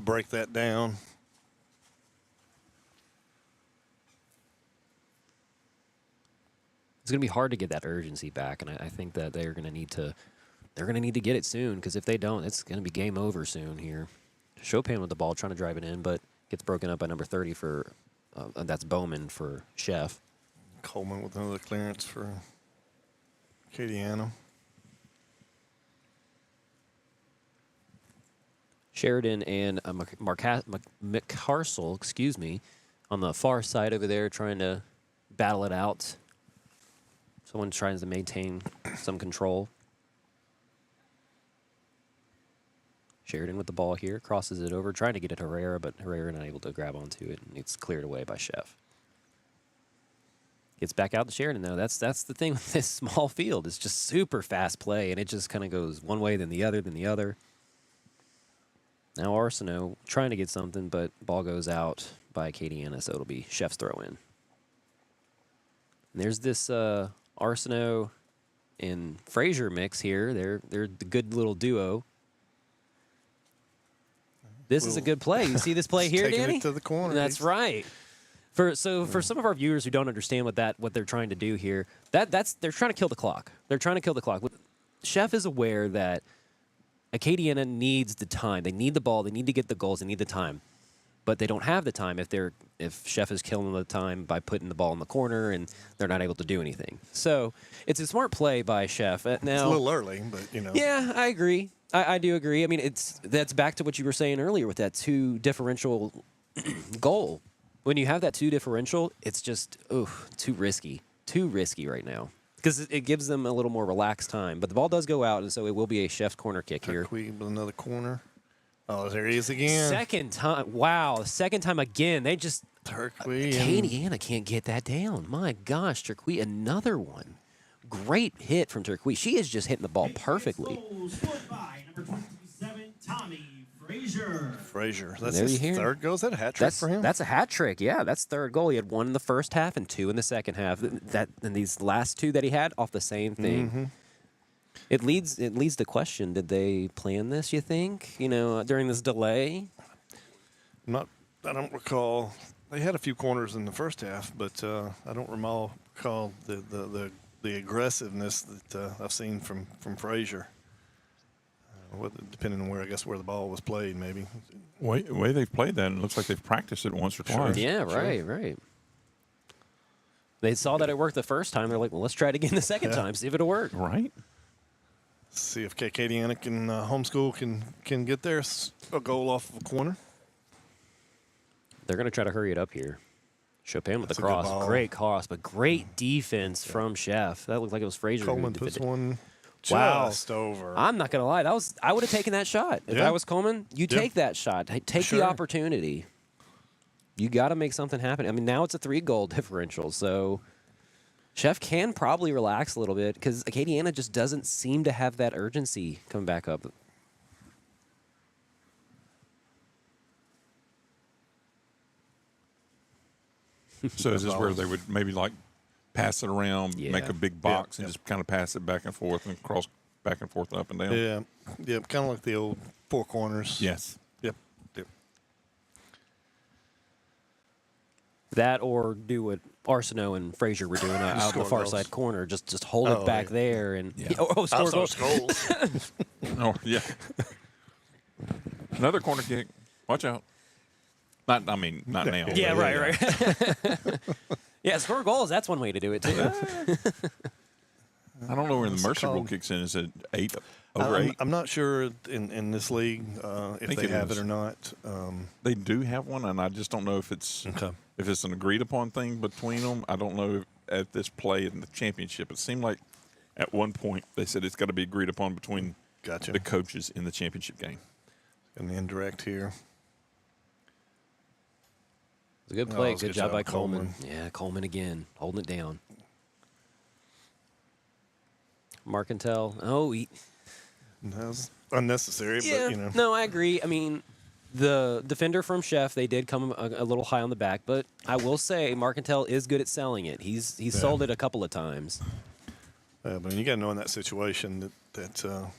break that down. It's going to be hard to get that urgency back, and I think that they're going to need to get it soon, because if they don't, it's going to be game over soon here. Chopin with the ball trying to drive it in, but gets broken up by number 30 for that's Bowman for Chef. Coleman with another clearance for Acadiana. Sheridan and McCarsel, excuse me, on the far side over there trying to battle it out. Someone tries to maintain some control. Sheridan with the ball here, crosses it over, trying to get it to Herrera, but Herrera not able to grab onto it, and it's cleared away by Chef. Gets back out to Sheridan, though. That's the thing with this small field. It's just super fast play, and it just kind of goes one way, then the other, then the other. Now Arsenault trying to get something, but ball goes out by Acadiana, so it'll be Chef's throw-in. And there's this Arsenault and Frazier mix here. They're the good little duo. This is a good play. You see this play here, taking Danny? it to the corner. That's right. For some of our viewers who don't understand what they're trying to do here, they're trying to kill the clock. They're trying to kill the clock. Chef is aware that Acadiana needs the time. They need the ball. They need to get the goals. They need the time. but they don't have the time if Chef is killing the time by putting the ball in the corner and they're not able to do anything. So it's a smart play by Chef. Now, it's a little early, but Yeah, I agree. I do agree. I mean, that's back to what you were saying earlier with that 2 differential goal. When you have that 2 differential, it's just too risky. Too risky right now. Because it gives them a little more relaxed time. But the ball does go out, and so it will be a Chef's corner kick here. With another corner. Oh, there he is again. Second time. Wow. Second time again. They just... Acadiana can't get that down. My gosh, Turquoise, another one. Great hit from Turquoise. She is just hitting the ball perfectly. By number 27, Tommy Frazier. That's his third goal. Is that a hat trick for him? That's a hat trick. Yeah, that's third goal. He had 1 in the first half and 2 in the second half. And these last 2 that he had off the same thing. Mm-hmm. It leads the question: did they plan this? You think? During this delay? I don't recall. They had a few corners in the first half, but I don't recall the aggressiveness that I've seen from Frazier. Depending on where the ball was played, maybe. The way they've played that, it looks like they've practiced it once or twice. Yeah, right. They saw that it worked the first time. They're like, well, let's try it again the second time, see if it'll work. Right. See if Acadiana can homeschool can get a goal off of a corner. They're going to try to hurry it up here. Chopin with That's the a good cross. ball. Great cross, but great defense from Chef. That looked like it was Frazier. Coleman puts one Wow. just over. I'm not going to lie. I would have taken that shot. If I was Coleman, take that shot. Take the opportunity. You got to make something happen. I mean, now it's a 3-goal differential, so Chef can probably relax a little bit because Acadiana just doesn't seem to have that urgency coming back up. So is this where they would maybe pass it around, make a big box, and just kind of pass it back and forth and cross back and forth, up and down? Yeah, kind of like the old 4 corners. Yes. Yep. That or do what Arsenault and Frazier were doing out in the far side corner. Just hold it back there and score goals. Oh, yeah. Another corner kick. Watch out. Not now. Yeah, right. Yeah, score goals. That's one way to do it, too. I don't know where the Mercer rule kicks in. Is it 8? Over 8? I'm not sure in this league if they have it or not. They do have one, and I just don't know if it's an agreed upon thing between them. I don't know if at this play in the championship. It seemed like at one point they said it's got to be agreed upon between the coaches in the championship game. An indirect here. It was a good play. Good job by Coleman. Yeah, Coleman again, holding it down. Marcantel. Oh, that was unnecessary, but No, I agree. I mean, the defender from Chef, they did come a little high on the back, but I will say Marcantel is good at selling it. He's sold it a couple of times. But you got to know in that situation that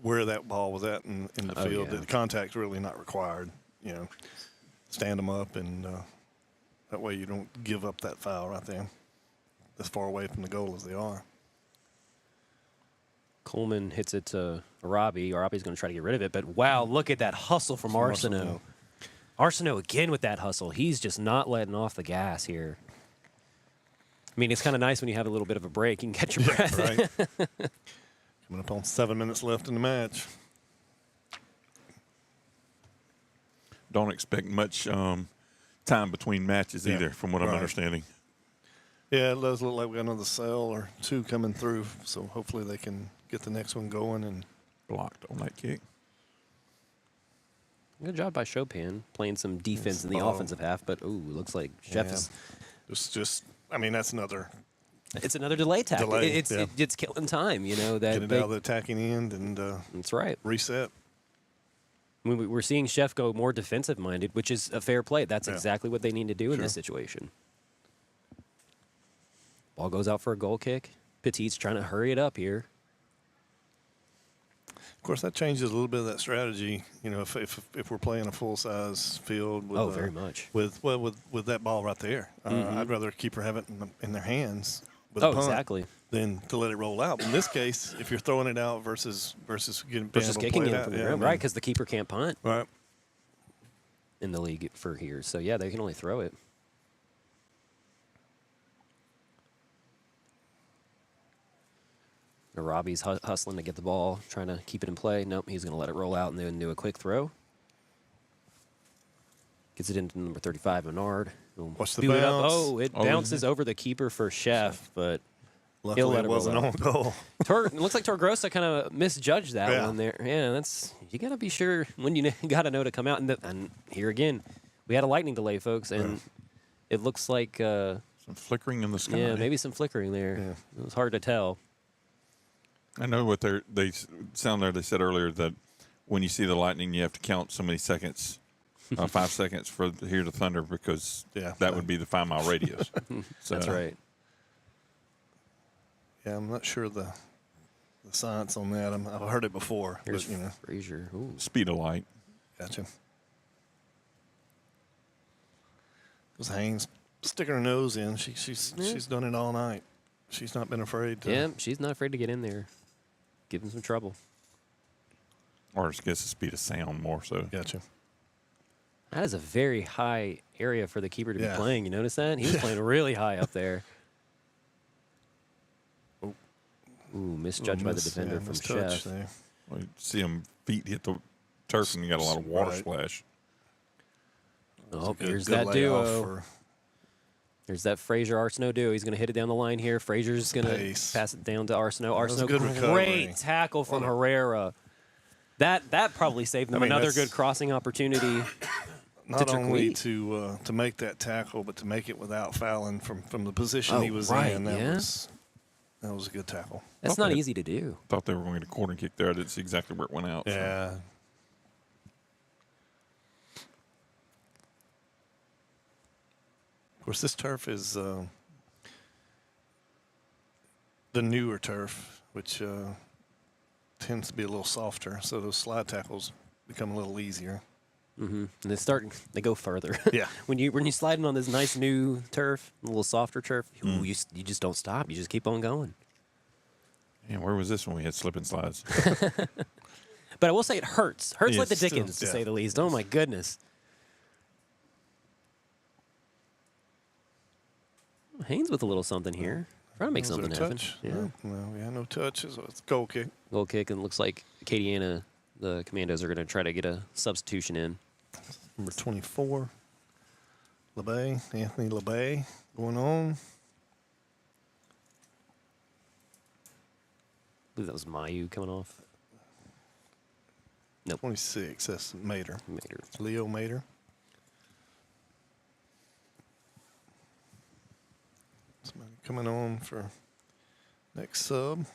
where that ball was at in the field, that the contact's really not required. Stand them up, and that way you don't give up that foul right there, as far away from the goal as they are. Coleman hits it to Robbie. Robbie's going to try to get rid of it, but wow, look at that hustle from Arsenault. Arsenault again with that hustle. He's just not letting off the gas here. I mean, it's kind of nice when you have a little bit of a break. You can catch your breath. Right. Coming up on 7 minutes left in the match. Don't expect much time between matches either, from what I'm understanding. Yeah, it does look like we got another cell or 2 coming through, so hopefully they can get the next one going. And blocked on that kick. Good job by Chopin playing some defense in the offensive half, but looks like Chef is. It's just, that's another. It's another delay tactic. It's killing time, that get it out of the attacking end and that's right. Reset. We're seeing Chef go more defensive-minded, which is a fair play. That's exactly what they need to do in this situation. Ball goes out for a goal kick. Petit's trying to hurry it up here. Of course, that changes a little bit of that strategy. If we're playing a full-size field with very much with that ball right there, I'd rather keep her have it in their hands with a punt exactly. than to let it roll out. In this case, if you're throwing it out versus kicking it from the ground, right? Because the keeper can't punt. Right. in the league for here. So, yeah, they can only throw it. Robbie's hustling to get the ball, trying to keep it in play. Nope, he's going to let it roll out and then do a quick throw. Gets it into number 35, Menard. What's the Spew it up. bounce? Oh, it bounces over the keeper for Chef, but Luckily, he'll let it it wasn't roll on out. goal. It looks like Torgrosa kind of misjudged that Yeah. one there. Yeah, that's you got to be sure when you got to know to come out. And here again, we had a lightning delay, folks, and it looks like some flickering in the sky. Yeah, maybe some flickering there. Yeah. It was hard to tell. I know what they sound there. They said earlier that when you see the lightning, you have to count so many seconds, 5 seconds for to hear the thunder because that would be the 5 mile radius. So, That's right. Yeah, I'm not sure the science on that. I've heard it before. Here's But, you know, Frazier. Ooh. Speed of light. Gotcha. Because Haynes sticking her nose in. She's done it all night. She's not been afraid to. Yeah, she's not afraid to get in there. Give him some trouble. Or I guess the speed of sound more so. Gotcha. That is a very high area for the keeper to be Yeah. playing. You notice that? He was playing really high up there. Ooh, misjudged by the defender from Chef. There. Well, you see him feet hit the turf and you got a lot of water Right. splash. Oh, Good- here's good that layoff duo. for- There's that Frazier Arsenault duo. He's going to hit it down the line here. Frazier's going to Pace. pass it down to Arsenault. was a Arsenault, good recovery. great tackle from Herrera. That probably saved them I mean, another that's- good crossing opportunity. Not only Turquoise. to make that tackle, but to make it without fouling from the position he was right, in. yeah. That was a good tackle. That's not easy to do. Thought they were going to get a corner kick there. I didn't see exactly where it went out. so. Yeah. Of course, this turf is the newer turf, which tends to be a little softer, so those slide tackles become a little easier. Mm-hmm. And they go further. Yeah. when you sliding on this nice new turf, a little softer turf, ooh, you just don't stop. You just keep on going. And where was this when we had slip and slides? But I will say it hurts. Hurts Yeah, like the still, Dickens, to yeah. say the least. Oh my goodness. Haynes with a little something here. Trying to make Was there something a happen. touch? Yeah. No, we had no touches. So it's a goal kick. Goal kick, and it looks like Acadiana, the Commandos, are going to try to get a substitution in. Number 24, LeBay, Anthony LeBay, going on. I believe that was Mayu coming off. Nope. 26, that's Mater. Mater. Leo Mater. Somebody coming on for next sub.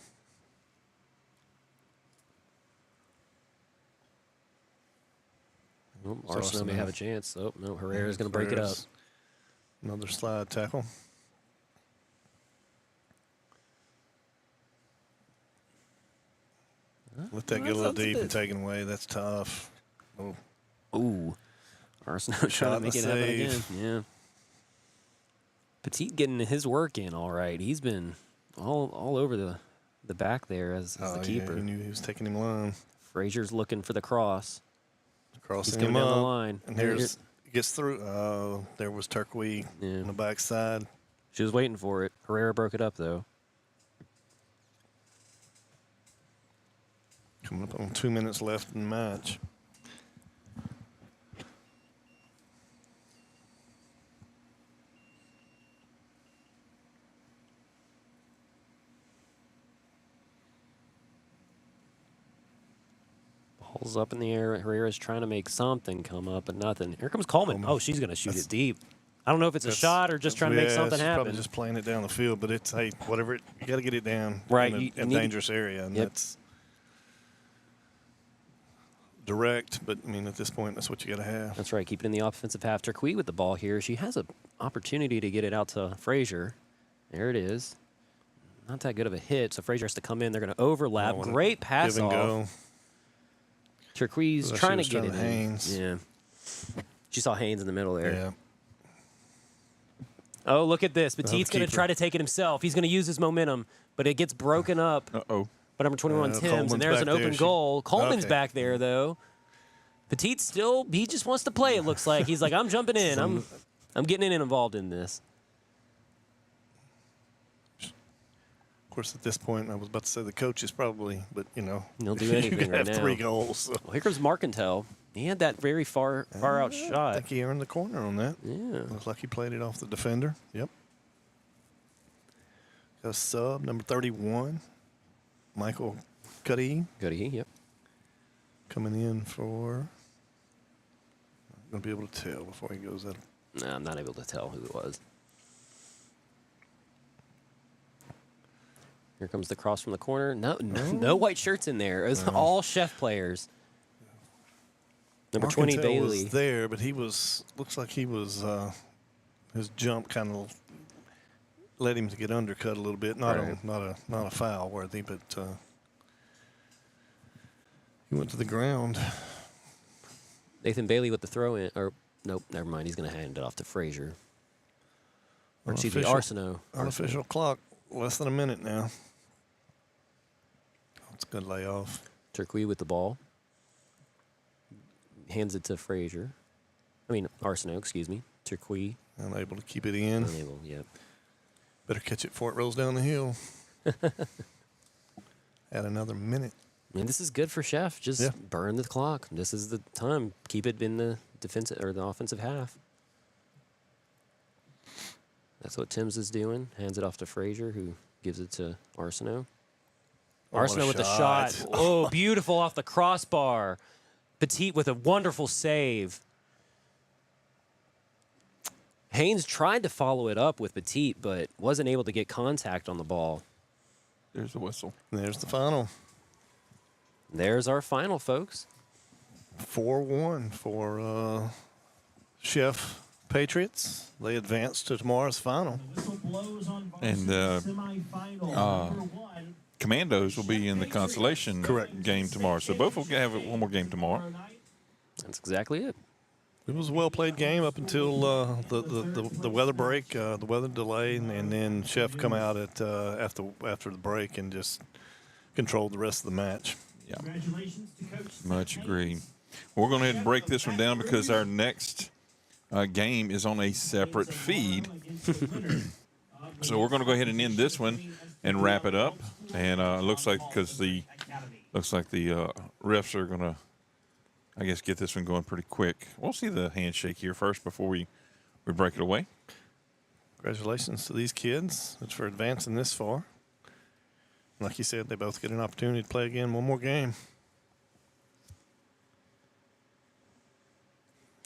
Oh, It's Arsenal may Arsenault. have a chance. Oh, no, Herrera's going to break it up. Herrera's Another slide tackle. Let that get a little That's a deep and bit- taken away. That's tough. Oh, Ooh. Arsenal trying Shot to and make a it happen again. save. Yeah. Petit getting his work in all right. He's been all over the back there as the keeper. Yeah, he knew he was taking him line. Frazier's looking for the cross. Crossing He's him coming down up. the line. And Here- here's gets through. Oh, there was Turquoise on the backside. She was waiting for it. Herrera broke it up, though. Coming up on 2 minutes left in the match. Ball's up in the air. Herrera's trying to make something come up, but nothing. Here comes Coleman. Oh, she's going to shoot it deep. I don't know if it's a shot or just trying to make something she's happen. Probably just playing it down the field, but it's whatever. You got to get it down Right, in you a need- dangerous area, and Yep. that's direct. But I mean, at this point, that's what you got to have. That's right. Keep it in the offensive half. Turquoise with the ball here. She has an opportunity to get it out to Frazier. There it is. Not that good of a hit, so Frazier has to come in. They're going to overlap. Oh, and Great pass give and off. go. Turquoise So she trying was to get trying it to in. Haynes. Yeah. She saw Haynes in the middle there. Yeah. Oh, look at this. Petit's going to keeper. try to take it himself. He's going to use his momentum, but it gets broken up. Uh-oh. But number 21, Timms, Coleman's and there's back an open there. goal. Coleman's Okay. back there, though. Petit still, he just wants to play, it looks like. He's like, I'm jumping in. I'm getting involved in this. Of course, at this point, I was about to say the coach is probably, but, He'll do anything you right have now. 3 goals. So. Well, here comes Marcantel. He had that very far out I shot. think he earned the corner on that. Yeah. Looks like he played it off the defender. Yep. Got a sub, number 31, Michael Coed. Coed, yep. Coming in for, I'm going to be able to tell before he goes up. No, I'm not able to tell who it was. Here comes the cross from the corner. No white shirts in there. It was all Chef players. Number 20, Bailey. Was there, but looks like he was, his jump kind of led him to get undercut a little bit. Not a foul worthy, but he went to the ground. Nathan Bailey with the throw in, or nope, never mind. He's going to hand it off to Frazier. Or excuse me, Arsenault. Unofficial clock, less than a minute now. It's a good layoff. Turquoise with the ball. Hands it to Frazier. I mean, Arsenault, excuse me. Turquoise. Unable to keep it in. Unable, yep. Better catch it before it rolls down the hill. Add another minute. I mean, this is good for Chef. Just burn the clock. This is the time. Keep it in the defensive or the offensive half. That's what Timms is doing. Hands it off to Frazier, who gives it to Arsenault. Arsenault with the shot. Oh, beautiful off the crossbar. Petit with a wonderful save. Haynes tried to follow it up with Petit, but wasn't able to get contact on the ball. There's the whistle. There's the final. There's our final, folks. 4-1 for Chef Patriots. They advance to tomorrow's final. And Commandos will be in the consolation game tomorrow. So both will have one more game tomorrow. That's exactly it. It was a well-played game up until the weather break, the weather delay, and then Chef come out at after the break and just controlled the rest of the match. Yeah, much agreed. We're going to head and break this one down because our next game is on a separate feed. So we're going to go ahead and end this one and wrap it up. And it looks like the refs are going to, I guess, get this one going pretty quick. We'll see the handshake here first before we break it away. Congratulations to these kids. It's for advancing this far. Like you said, they both get an opportunity to play again one more game.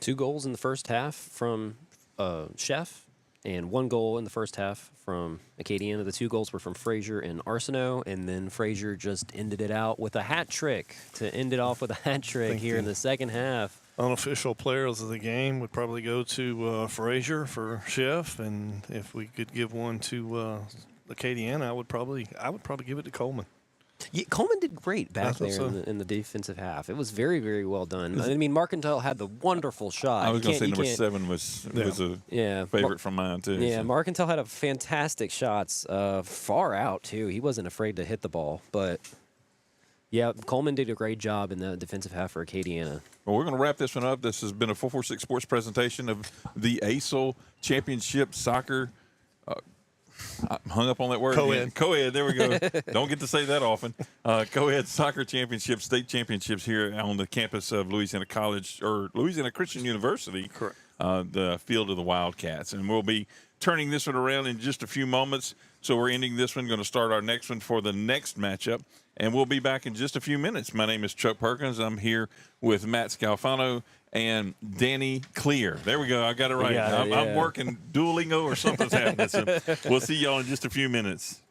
2 goals in the first half from Chef and 1 goal in the first half from Acadiana. The 2 goals were from Frazier and Arsenault, and then Frazier just ended it out with a hat trick to end it off with a hat trick here in the second half. Unofficial players of the game would probably go to Frazier for Chef, and if we could give one to Acadiana, I would probably give it to Coleman. Yeah, Coleman did great back there in the defensive half. It was very, very well done. I mean, Marcantel had the wonderful shot. I was going to say number 7 was a favorite from mine, too. Yeah, so. Marcantel had a fantastic shots, far out, too. He wasn't afraid to hit the ball. But, yeah, Coleman did a great job in the defensive half for Acadiana. Well, we're going to wrap this one up. This has been a 446 Sports presentation of the ACEL Championship Soccer. I'm hung up on that word. Coed. Coed, there we go. Don't get to say that often. Coed Soccer Championships, state championships here on the campus of Louisiana College, or Louisiana Christian University. Correct. The field of the Wildcats. And we'll be turning this one around in just a few moments. So we're ending this one, going to start our next one for the next matchup. And we'll be back in just a few minutes. My name is Chuck Perkins. I'm here with Matt Scalfano and Danny Clear. There we go. I got it right. I'm working Duolingo or something's happening. So we'll see y'all in just a few minutes.